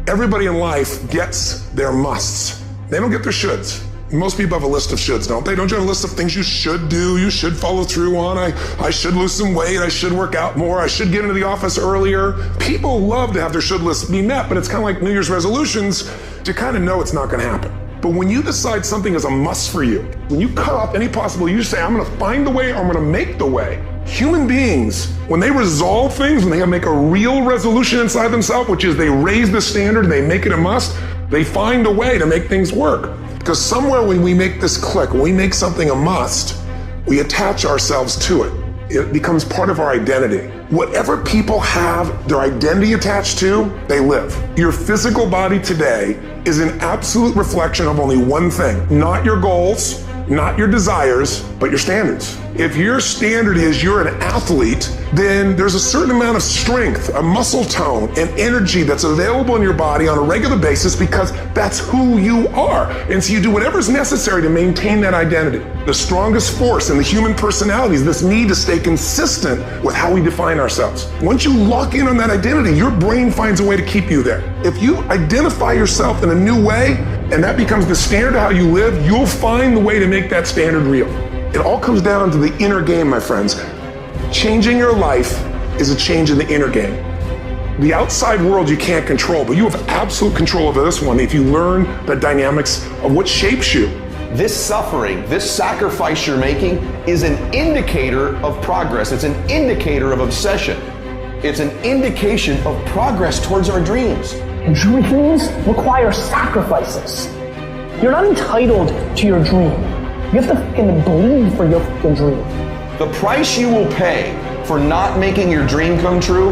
Everybody in life gets their musts. They don't get their shoulds. Most people have a list of shoulds, don't they? Don't you have a list of things you should do, you should follow through on? I should lose some weight, I should work out more, I should get into the office earlier. People love to have their should lists be met, but it's kind of like New Year's resolutions to kind of know it's not going to happen. But when you decide something is a must for you, when you cut off any possible, you say, I'm going to find the way, or I'm going to make the way. Human beings, when they resolve things, when they make a real resolution inside themselves, which is they raise the standard, they make it a must, they find a way to make things work. Because somewhere when we make this click, when we make something a must, we attach ourselves to it. It becomes part of our identity. Whatever people have their identity attached to, they live. Your physical body today is an absolute reflection of only one thing: not your goals, not your desires, but your standards. If your standard is you're an athlete, then there's a certain amount of strength, a muscle tone, and energy that's available in your body on a regular basis because that's who you are. And so you do whatever's necessary to maintain that identity. The strongest force in the human personality is this need to stay consistent with how we define ourselves. Once you lock in on that identity, your brain finds a way to keep you there. If you identify yourself in a new way, and that becomes the standard of how you live, you'll find the way to make that standard real. It all comes down to the inner game, my friends. Changing your life is a change in the inner game. The outside world you can't control, but you have absolute control over this one if you learn the dynamics of what shapes you. This suffering, this sacrifice you're making is an indicator of progress. It's an indicator of obsession. It's an indication of progress towards our dreams. Dreams require sacrifices. You're not entitled to your dream. You have to fucking bleed for your fucking dream. The price you will pay for not making your dream come true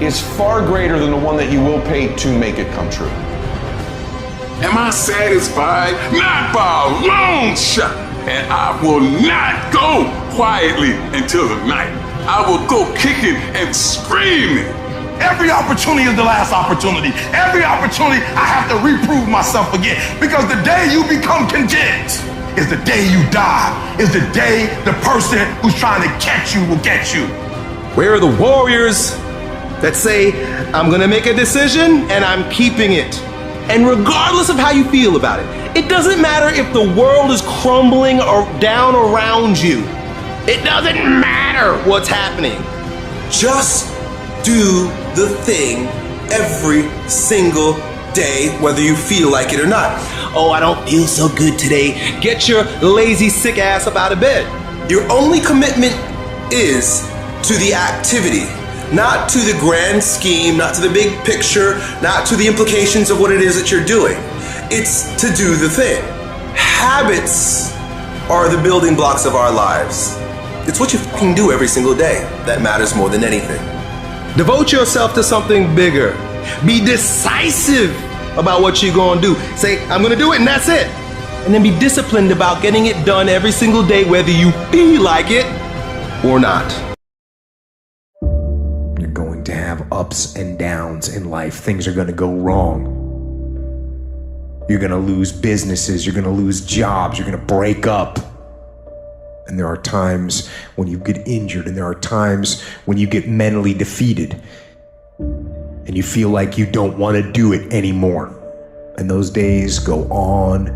is far greater than the one that you will pay to make it come true. Am I satisfied? Not by a long shot. And I will not go quietly until the night. I will go kicking and screaming. Every opportunity is the last opportunity. Every opportunity I have to reprove myself again. Because the day you become content is the day you die. Is the day the person who's trying to catch you will get you. Where are the warriors that say, I'm gonna make a decision and I'm keeping it? And regardless of how you feel about it, it doesn't matter if the world is crumbling or down around you. It doesn't matter what's happening. Just do the thing every single day, whether you feel like it or not. Oh, I don't feel so good today. Get your lazy, sick ass up out of bed. Your only commitment is to the activity, not to the grand scheme, not to the big picture, not to the implications of what it is that you're doing. It's to do the thing. Habits are the building blocks of our lives. It's what you fucking do every single day that matters more than anything. Devote yourself to something bigger. Be decisive about what you're gonna do. Say, I'm gonna do it and that's it. And then be disciplined about getting it done every single day, whether you feel like it or not. You're going to have ups and downs in life. Things are gonna go wrong. You're gonna lose businesses, you're gonna lose jobs, you're gonna break up. And there are times when you get injured, and there are times when you get mentally defeated, and you feel like you don't want to do it anymore. And those days go on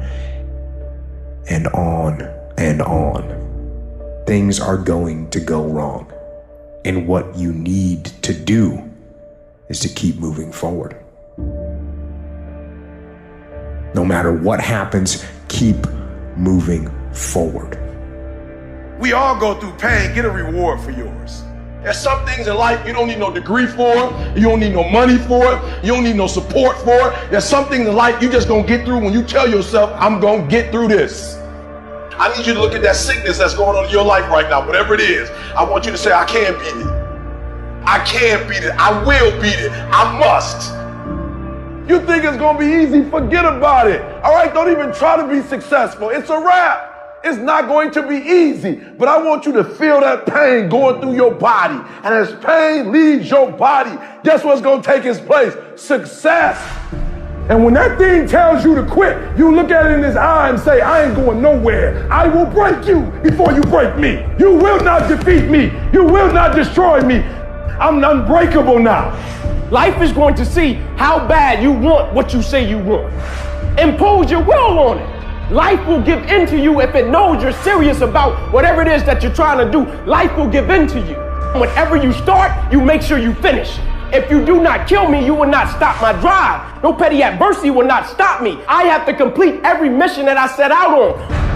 and on and on. Things are going to go wrong. And what you need to do is to keep moving forward. No matter what happens, keep moving forward. We all go through pain. Get a reward for yours. There's some things in life you don't need no degree for, you don't need no money for it, you don't need no support for it. There's some things in life you just gonna get through when you tell yourself, I'm gonna get through this. I need you to look at that sickness that's going on in your life right now, whatever it is. I want you to say, I can beat it. I can beat it. I will beat it. I must. You think it's gonna be easy? Forget about it. All right, don't even try to be successful. It's a wrap. It's not going to be easy, but I want you to feel that pain going through your body. And as pain leaves your body, guess what's going to take its place? Success. And when that thing tells you to quit, you look at it in his eye and say, I ain't going nowhere. I will break you before you break me. You will not defeat me. You will not destroy me. I'm unbreakable now. Life is going to see how bad you want what you say you want. Impose your will on it. Life will give in to you if it knows you're serious about whatever it is that you're trying to do. Life will give in to you. Whenever you start, you make sure you finish. If you do not kill me, you will not stop my drive. No petty adversity will not stop me. I have to complete every mission that I set out on.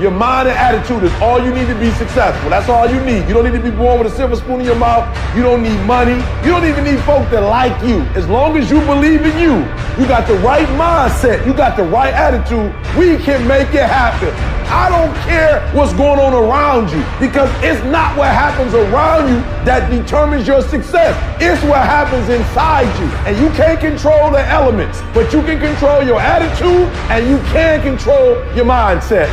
Your mind and attitude is all you need to be successful. That's all you need. You don't need to be born with a silver spoon in your mouth. You don't need money. You don't even need folk that like you. As long as you believe in you, you got the right mindset, you got the right attitude, we can make it happen. I don't care what's going on around you, because it's not what happens around you that determines your success. It's what happens inside you. And you can't control the elements, but you can control your attitude and you can control your mindset.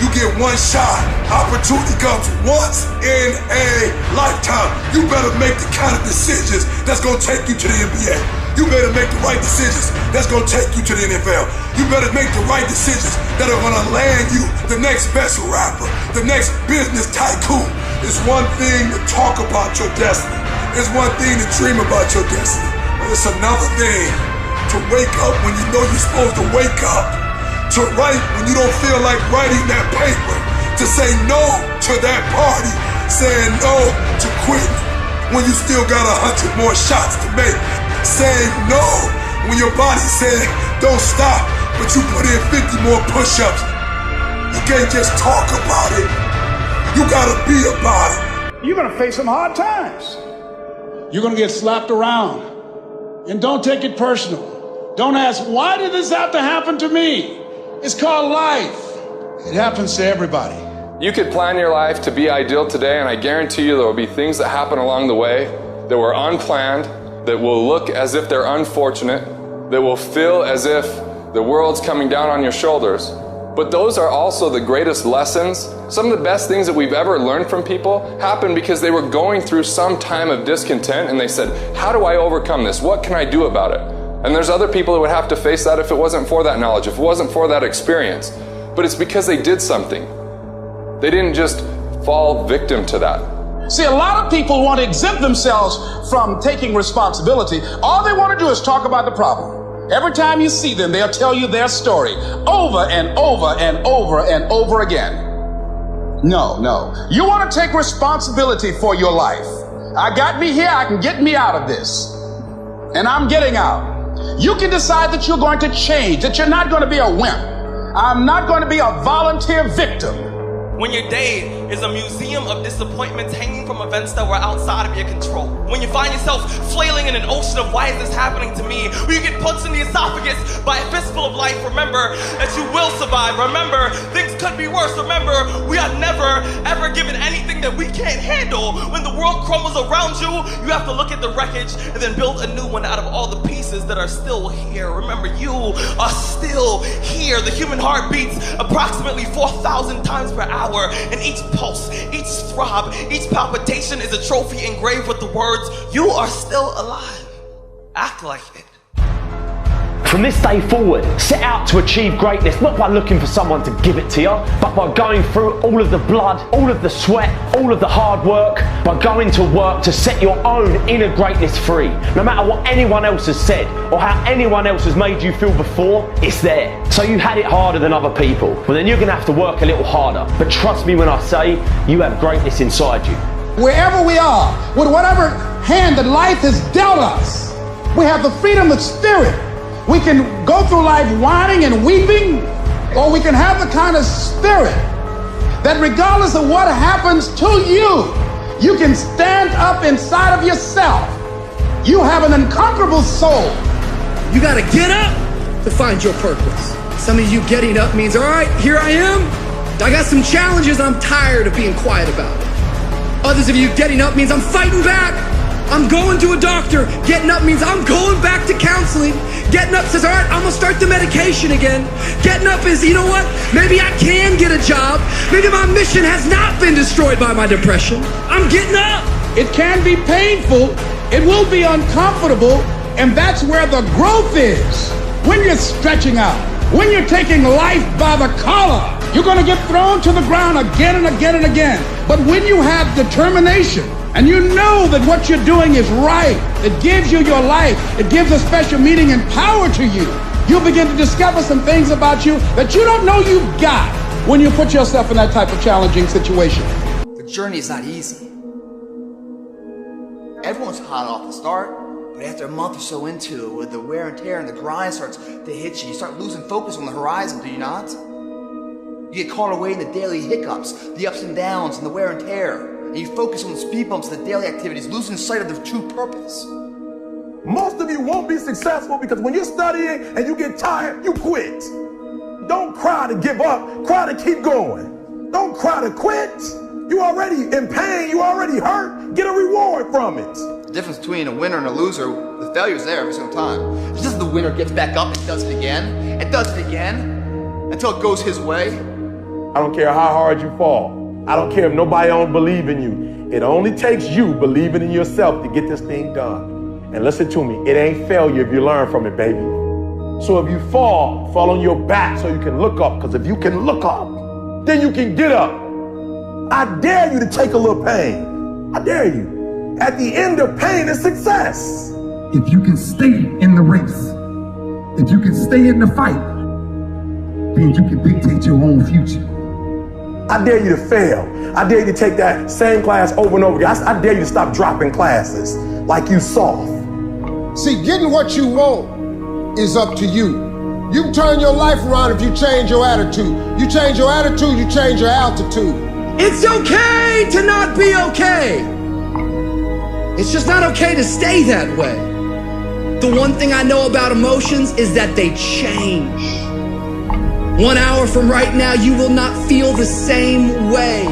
You get one shot. Opportunity comes once in a lifetime. You better make the kind of decisions that's gonna take you to the NBA. You better make the right decisions that's gonna take you to the NFL. You better make the right decisions that are gonna land you the next best rapper, the next business tycoon. It's one thing to talk about your destiny. It's one thing to dream about your destiny. But it's another thing to wake up when you know you're supposed to wake up. To write when you don't feel like writing that paper, to say no to that party, saying no to quitting when you still got 100 more shots to make, saying no when your body said don't stop, but you put in 50 more push-ups. You can't just talk about it, you gotta be about it. You're gonna face some hard times. You're gonna get slapped around. And don't take it personal. Don't ask, why did this have to happen to me? It's called life. It happens to everybody. You could plan your life to be ideal today, and I guarantee you there will be things that happen along the way that were unplanned, that will look as if they're unfortunate, that will feel as if the world's coming down on your shoulders. But those are also the greatest lessons. Some of the best things that we've ever learned from people happen because they were going through some time of discontent and they said, how do I overcome this? What can I do about it? And there's other people that would have to face that if it wasn't for that knowledge, if it wasn't for that experience. But it's because they did something. They didn't just fall victim to that. See, a lot of people want to exempt themselves from taking responsibility. All they want to do is talk about the problem. Every time you see them, they'll tell you their story over and over and over and over again. No. You want to take responsibility for your life. I got me here, I can get me out of this. And I'm getting out. You can decide that you're going to change, that you're not going to be a wimp. I'm not going to be a volunteer victim. When your day is a museum of disappointments hanging from events that were outside of your control. When you find yourself flailing in an ocean of why is this happening to me, when you get punched in the esophagus by a fistful of life, remember that you will survive. Remember, things could be worse. Remember, we are never, ever given anything that we can't handle. When the world crumbles around you, you have to look at the wreckage and then build a new one out of all the pieces that are still here. Remember, you are still here. The human heart beats approximately 4,000 times per hour, and each pulse, each throb, each palpitation is a trophy engraved with the words, "You are still alive. Act like it." From this day forward, set out to achieve greatness, not by looking for someone to give it to you, but by going through all of the blood, all of the sweat, all of the hard work, by going to work to set your own inner greatness free. No matter what anyone else has said, or how anyone else has made you feel before, it's there. So you had it harder than other people, well then you're gonna have to work a little harder. But trust me when I say, you have greatness inside you. Wherever we are, with whatever hand that life has dealt us, we have the freedom of spirit. We can go through life whining and weeping, or we can have the kind of spirit that regardless of what happens to you, you can stand up inside of yourself. You have an unconquerable soul. You gotta get up to find your purpose. Some of you getting up means, all right, here I am. I got some challenges I'm tired of being quiet about it. Others of you getting up means I'm fighting back. I'm going to a doctor. Getting up means I'm going back to counseling. Getting up says, all right, I'm gonna start the medication again. Getting up is, you know what? Maybe I can get a job. Maybe my mission has not been destroyed by my depression. I'm getting up. It can be painful. It will be uncomfortable. And that's where the growth is. When you're stretching out, when you're taking life by the collar, you're gonna get thrown to the ground again and again and again. But when you have determination, and you know that what you're doing is right, it gives you your life, it gives a special meaning and power to you, you'll begin to discover some things about you that you don't know you've got when you put yourself in that type of challenging situation. The journey is not easy. Everyone's hot off the start, but after a month or so into it, with the wear and tear and the grind starts to hit you, you start losing focus on the horizon, do you not? You get caught away in the daily hiccups, the ups and downs, and the wear and tear. And you focus on the speed bumps, the daily activities, losing sight of their true purpose. Most of you won't be successful because when you're studying and you get tired, you quit. Don't cry to give up, cry to keep going. Don't cry to quit. You already in pain, you already hurt, get a reward from it. The difference between a winner and a loser, the failure's there every single time. It's just the winner gets back up and does it again, until it goes his way. I don't care how hard you fall. I don't care if nobody don't believe in you. It only takes you believing in yourself to get this thing done. And listen to me, it ain't failure if you learn from it, baby. So if you fall on your back so you can look up, because if you can look up, then you can get up. I dare you to take a little pain. I dare you. At the end of pain is success. If you can stay in the race, if you can stay in the fight, then you can dictate your own future. I dare you to fail. I dare you to take that same class over and over again. I dare you to stop dropping classes like you soft. See, getting what you want is up to you. You can turn your life around if you change your attitude. You change your attitude, you change your altitude. It's okay to not be okay. It's just not okay to stay that way. The one thing I know about emotions is that they change. 1 hour from right now, you will not feel the same way.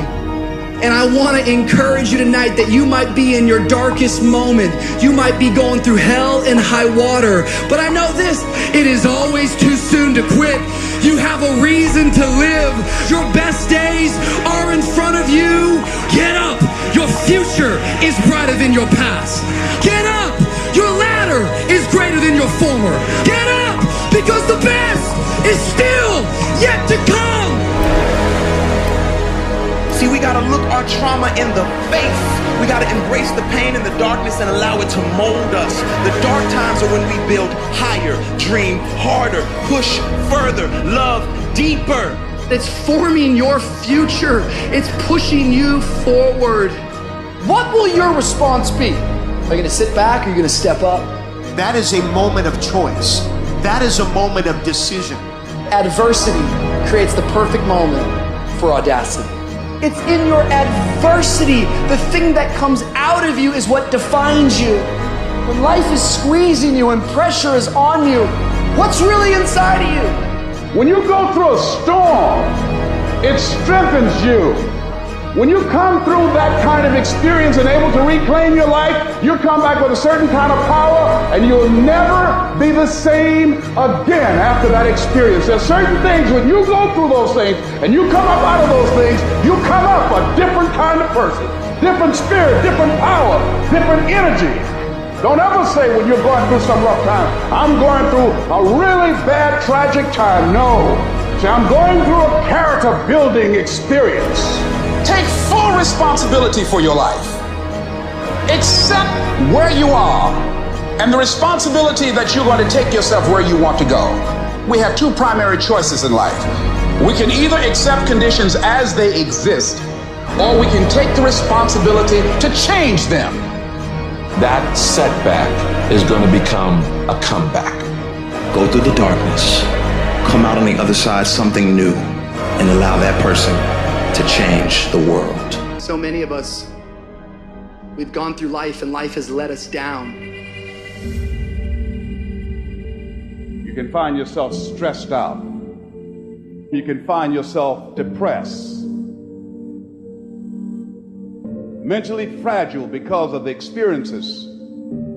And I want to encourage you tonight that you might be in your darkest moment. You might be going through hell and high water. But I know this, it is always too soon to quit. You have a reason to live. Your best days are in front of you. Get up. Your future is brighter than your past. Get up. Your ladder is greater than your former. Get up, because the best is still yet to come. See, we gotta look our trauma in the face. We gotta embrace the pain and the darkness and allow it to mold us. The dark times are when we build higher, dream harder, push further, love deeper. It's forming your future. It's pushing you forward. What will your response be? Are you gonna sit back or are you gonna step up? That is a moment of choice. That is a moment of decision. Adversity creates the perfect moment for audacity. It's in your adversity. The thing that comes out of you is what defines you. When life is squeezing you and pressure is on you, what's really inside of you? When you go through a storm, it strengthens you. When you come through that kind of experience and able to reclaim your life, you come back with a certain kind of power and you'll never be the same again after that experience. There's certain things, when you go through those things and you come up out of those things, you come up a different kind of person, different spirit, different power, different energy. Don't ever say when you're going through some rough time, I'm going through a really bad, tragic time. No. Say, I'm going through a character building experience. Take full responsibility for your life. Accept where you are and the responsibility that you're going to take yourself where you want to go. We have two primary choices in life. We can either accept conditions as they exist, or we can take the responsibility to change them. That setback is going to become a comeback. Go through the darkness, come out on the other side something new, and allow that person to change the world. So many of us, we've gone through life and life has let us down. You can find yourself stressed out. You can find yourself depressed. Mentally fragile because of the experiences,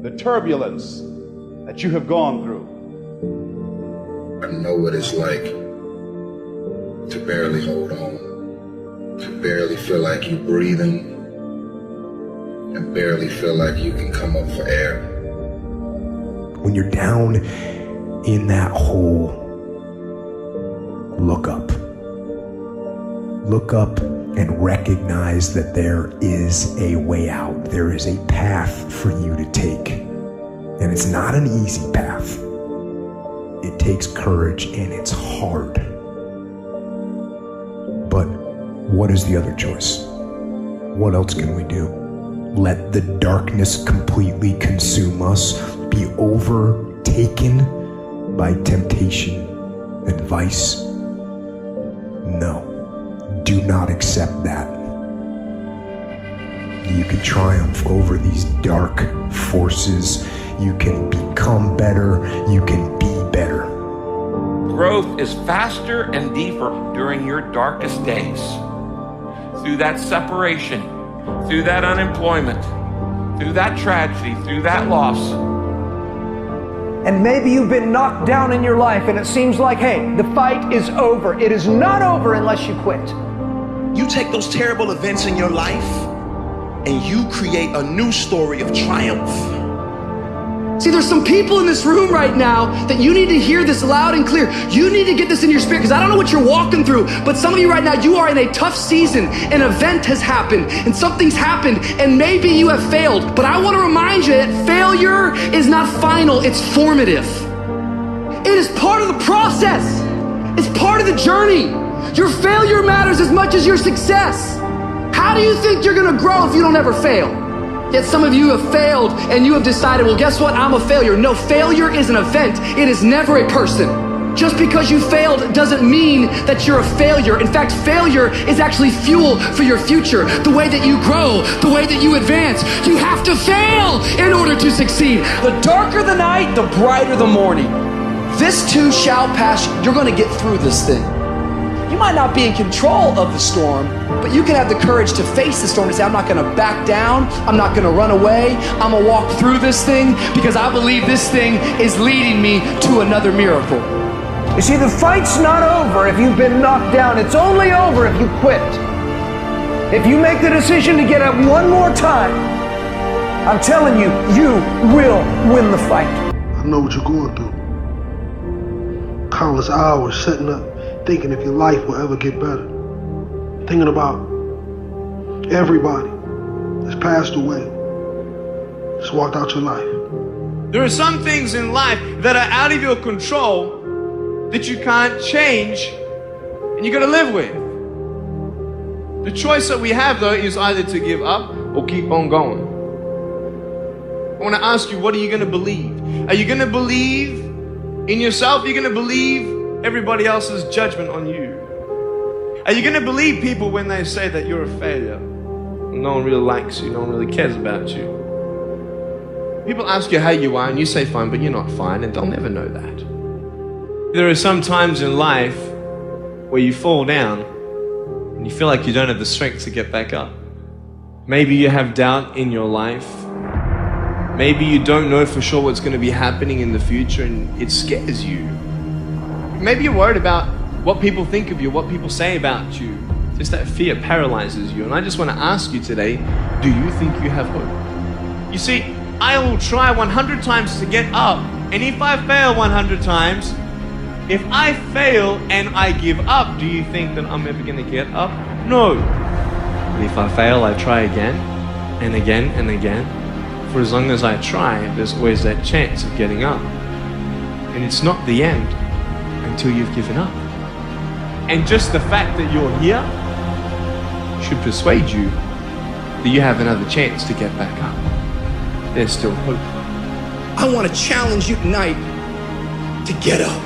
the turbulence that you have gone through. I know what it's like to barely hold on, to barely feel like you're breathing, and barely feel like you can come up for air. When you're down in that hole, look up. Look up and recognize that there is a way out. There is a path for you to take. And it's not an easy path. It takes courage and it's hard. But what is the other choice? What else can we do? Let the darkness completely consume us, be overtaken by temptation and vice? No. Do not accept that. You can triumph over these dark forces. You can become better. You can be better. Growth is faster and deeper during your darkest days. Through that separation, through that unemployment, through that tragedy, through that loss. And maybe you've been knocked down in your life and it seems like, hey, the fight is over. It is not over unless you quit. You take those terrible events in your life and you create a new story of triumph. See, there's some people in this room right now that you need to hear this loud and clear. You need to get this in your spirit, because I don't know what you're walking through, but some of you right now, you are in a tough season. An event has happened and something's happened and maybe you have failed. But I want to remind you that failure is not final, it's formative. It is part of the process. It's part of the journey. Your failure matters as much as your success. How do you think you're gonna grow if you don't ever fail? Yet some of you have failed and you have decided, well, guess what? I'm a failure. No, failure is an event. It is never a person. Just because you failed doesn't mean that you're a failure. In fact, failure is actually fuel for your future. The way that you grow, the way that you advance. You have to fail in order to succeed. The darker the night, the brighter the morning. This too shall pass. You're gonna get through this thing. You might not be in control of the storm, but you can have the courage to face the storm and say, I'm not gonna back down, I'm not gonna run away, I'm gonna walk through this thing because I believe this thing is leading me to another miracle. You see, the fight's not over if you've been knocked down. It's only over if you quit. If you make the decision to get up one more time, I'm telling you, you will win the fight. I know what you're going through. Countless hours setting up, thinking if your life will ever get better. Thinking about everybody that's passed away, just walked out your life. There are some things in life that are out of your control that you can't change and you gotta live with. The choice that we have though is either to give up or keep on going. I wanna ask you, what are you gonna believe? Are you gonna believe in yourself? Are you gonna believe everybody else's judgment on you? Are you going to believe people when they say that you're a failure? No one really likes you, no one really cares about you. People ask you how you are and you say fine, but you're not fine, and they'll never know that. There are some times in life where you fall down and you feel like you don't have the strength to get back up. Maybe you have doubt in your life. Maybe you don't know for sure what's going to be happening in the future and it scares you. Maybe you're worried about what people think of you, what people say about you. Just that fear paralyzes you. And I just want to ask you today, do you think you have hope? You see, I will try 100 times to get up, and if I fail 100 times, if I fail and I give up, do you think that I'm ever going to get up? No. But if I fail, I try again and again and again. For as long as I try, there's always that chance of getting up. And it's not the end until you've given up. And just the fact that you're here should persuade you that you have another chance to get back up. There's still hope. I want to challenge you tonight to get up.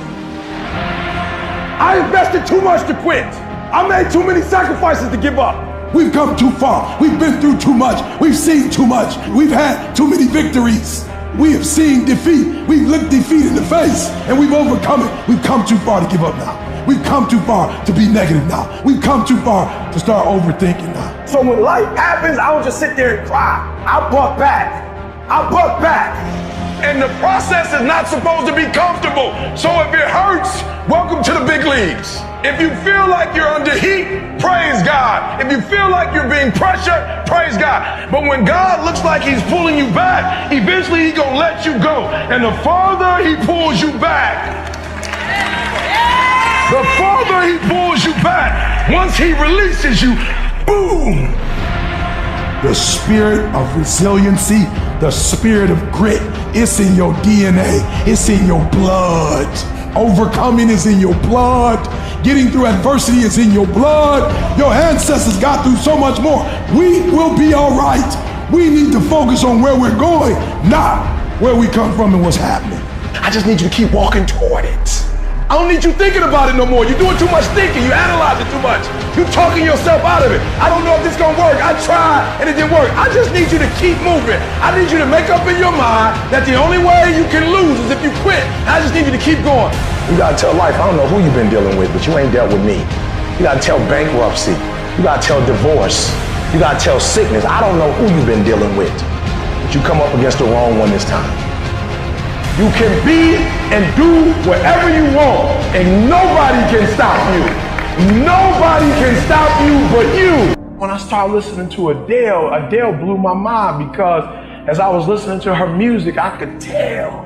I invested too much to quit. I made too many sacrifices to give up. We've come too far. We've been through too much. We've seen too much. We've had too many victories. We have seen defeat. We've looked defeat in the face and we've overcome it. We've come too far to give up now. We've come too far to be negative now. We've come too far to start overthinking now. So when life happens, I don't just sit there and cry. I buck back. I buck back. And the process is not supposed to be comfortable. So if it hurts, welcome to the big leagues. If you feel like you're under heat, praise God. If you feel like you're being pressured, praise God. But when God looks like he's pulling you back, eventually he's gonna let you go. And the farther he pulls you back, the farther he pulls you back, once he releases you, boom. The spirit of resiliency, the spirit of grit, it's in your DNA, it's in your blood. Overcoming is in your blood. Getting through adversity is in your blood. Your ancestors got through so much more. We will be all right. We need to focus on where we're going, not where we come from and what's happening. I just need you to keep walking toward it. I don't need you thinking about it no more. You're doing too much thinking. You analyze it too much. You're talking yourself out of it. I don't know if this is gonna work. I tried and it didn't work. I just need you to keep moving. I need you to make up in your mind that the only way you can lose is if you quit. I just need you to keep going. You gotta tell life, I don't know who you've been dealing with, but you ain't dealt with me. You gotta tell bankruptcy. You gotta tell divorce. You gotta tell sickness. I don't know who you've been dealing with, but you come up against the wrong one this time. You can be and do whatever you want, and nobody can stop you. Nobody can stop you but you. When I started listening to Adele blew my mind because as I was listening to her music, I could tell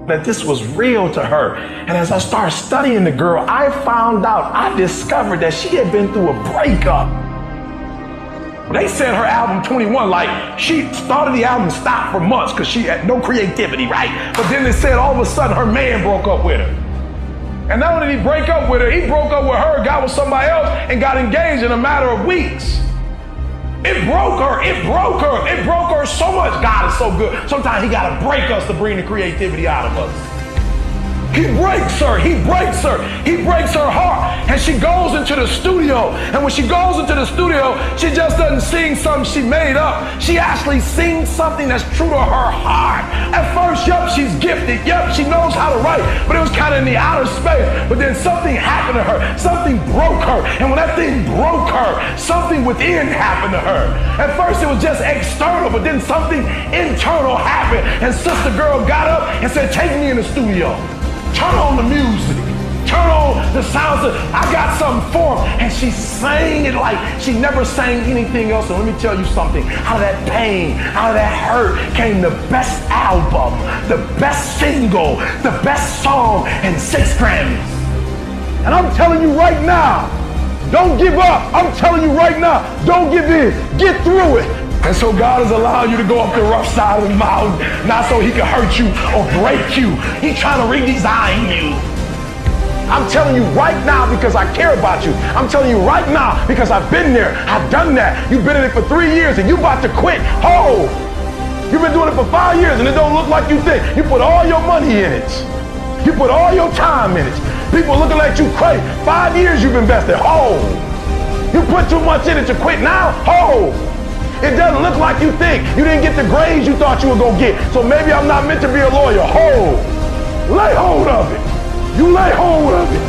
that this was real to her. And as I started studying the girl, I discovered that she had been through a breakup. They said her album 21, like she started the album and stopped for months because she had no creativity, right? But then they said all of a sudden her man broke up with her. And not only did he break up with her, he broke up with her, got with somebody else, and got engaged in a matter of weeks. It broke her, it broke her, it broke her so much. God is so good. Sometimes he gotta break us to bring the creativity out of us. He breaks her, he breaks her, he breaks her heart. And she goes into the studio. And when she goes into the studio, she just doesn't sing something she made up. She actually sings something that's true to her heart. At first, yup, she's gifted. Yup, she knows how to write. But it was kind of in the outer space. But then something happened to her. Something broke her. And when that thing broke her, something within happened to her. At first, it was just external. But then something internal happened. And Sister Girl got up and said, take me in the studio. Turn on the music. Turn on the sounds of, I got something for her. And she sang it like she never sang anything else. And let me tell you something. Out of that pain, out of that hurt came the best album, the best single, the best song, and 6 Grammys. And I'm telling you right now, don't give up. I'm telling you right now, don't give in. Get through it. And so God is allowing you to go up the rough side of the mountain, not so he can hurt you or break you. He's trying to redesign you. I'm telling you right now because I care about you. I'm telling you right now because I've been there. I've done that. You've been in it for 3 years and you about to quit. Oh, you've been doing it for 5 years and it don't look like you think. You put all your money in it. You put all your time in it. People looking at you crazy. 5 years you've invested. Oh, You put too much in it to quit now? Ho! It doesn't look like you think. You didn't get the grades you thought you were gonna get. So maybe I'm not meant to be a lawyer. Ho! Lay hold of it. You lay hold of it.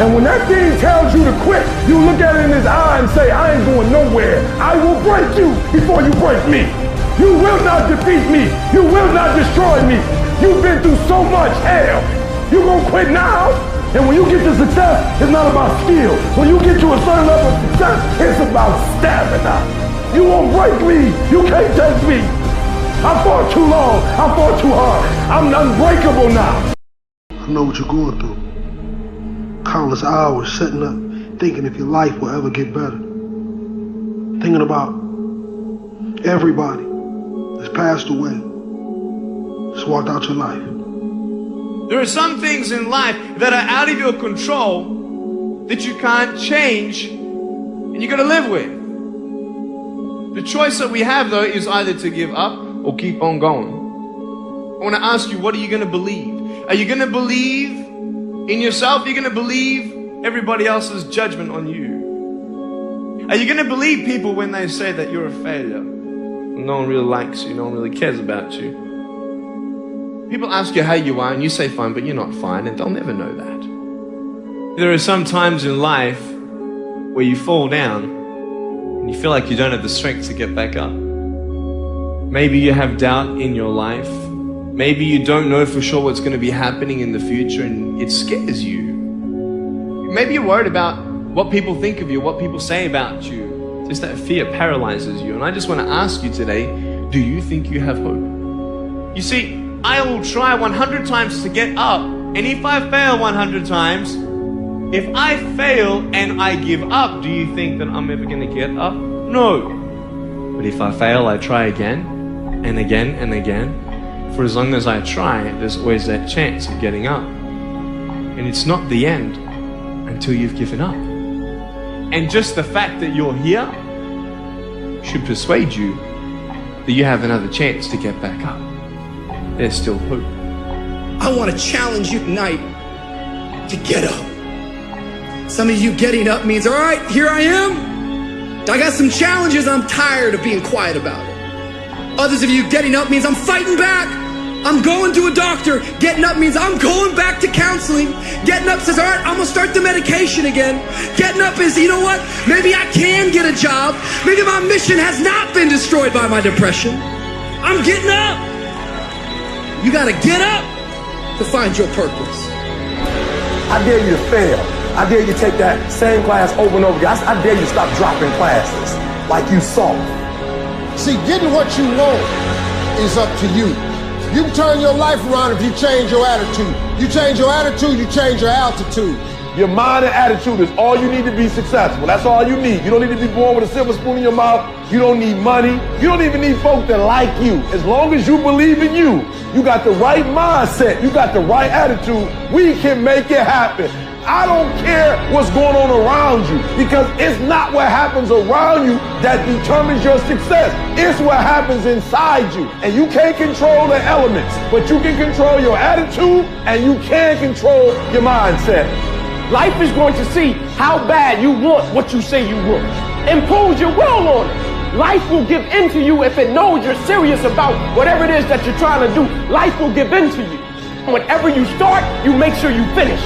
And when that thing tells you to quit, you look at it in his eye and say, I ain't going nowhere. I will break you before you break me. You will not defeat me. You will not destroy me. You've been through so much hell. You gonna quit now? And when you get to success, it's not about skill. When you get to a certain level of success, it's about stamina. You won't break me. You can't take me. I fought too long. I fought too hard. I'm unbreakable now. I know what you're going through. Countless hours setting up, thinking if your life will ever get better. Thinking about everybody that's passed away, just walked out your life. There are some things in life that are out of your control that you can't change and you gotta live with. The choice that we have though is either to give up or keep on going. I wanna ask you, what are you gonna believe? Are you gonna believe in yourself? Are you gonna believe everybody else's judgment on you? Are you gonna believe people when they say that you're a failure? No one really likes you, no one really cares about you. People ask you how you are and you say fine, but you're not fine, and they'll never know that. There are some times in life where you fall down and you feel like you don't have the strength to get back up. Maybe you have doubt in your life. Maybe you don't know for sure what's going to be happening in the future and it scares you. Maybe you're worried about what people think of you, what people say about you. Just that fear paralyzes you. And I just want to ask you today, do you think you have hope? You see, I will try 100 times to get up, and if I fail 100 times, if I fail and I give up, do you think that I'm ever going to get up? No. But if I fail, I try again and again and again. For as long as I try, there's always that chance of getting up. And it's not the end until you've given up. And just the fact that you're here should persuade you that you have another chance to get back up. There's still hope. I want to challenge you tonight to get up. Some of you getting up means, all right, here I am. I got some challenges. I'm tired of being quiet about it. Others of you getting up means I'm fighting back. I'm going to a doctor. Getting up means I'm going back to counseling. Getting up says, all right, I'm going to start the medication again. Getting up is, you know what? Maybe I can get a job. Maybe my mission has not been destroyed by my depression. I'm getting up. You got to get up to find your purpose. I dare you to fail. I dare you to take that same class over and over again. I dare you to stop dropping classes like you saw. See, getting what you want is up to you. You can turn your life around if you change your attitude. You change your attitude, you change your altitude. Your mind and attitude is all you need to be successful. That's all you need. You don't need to be born with a silver spoon in your mouth. You don't need money. You don't even need folk that like you. As long as you believe in you, you got the right mindset, you got the right attitude, we can make it happen. I don't care what's going on around you, because it's not what happens around you that determines your success. It's what happens inside you. And you can't control the elements, but you can control your attitude and you can control your mindset. Life is going to see how bad you want what you say you want. Impose your will on it. Life will give in to you if it knows you're serious about whatever it is that you're trying to do. Life will give in to you. Whenever you start, you make sure you finish.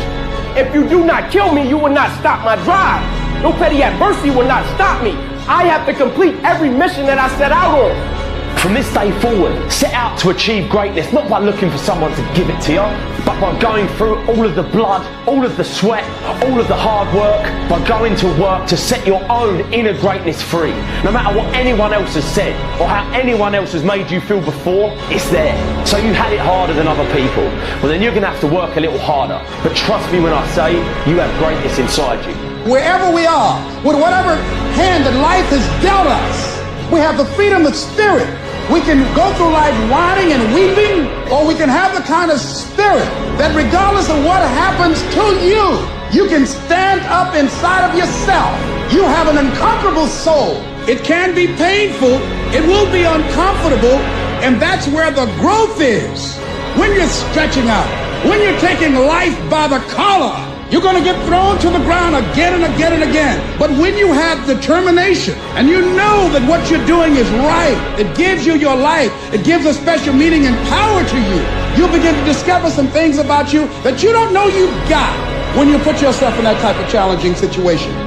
If you do not kill me, you will not stop my drive. No petty adversity will not stop me. I have to complete every mission that I set out on. From this day forward, set out to achieve greatness, not by looking for someone to give it to you, but by going through all of the blood, all of the sweat, all of the hard work, by going to work to set your own inner greatness free. No matter what anyone else has said, or how anyone else has made you feel before, it's there. So you had it harder than other people. Well, then you're gonna have to work a little harder. But trust me when I say, you have greatness inside you. Wherever we are, with whatever hand that life has dealt us, we have the freedom of spirit. We can go through life whining and weeping, or we can have the kind of spirit that regardless of what happens to you, you can stand up inside of yourself. You have an unconquerable soul. It can be painful, it will be uncomfortable, and that's where the growth is. When you're stretching out, when you're taking life by the collar, You're going to get thrown to the ground again and again and again. But when you have determination and you know that what you're doing is right, it gives you your life, it gives a special meaning and power to you, you'll begin to discover some things about you that you don't know you've got when you put yourself in that type of challenging situation.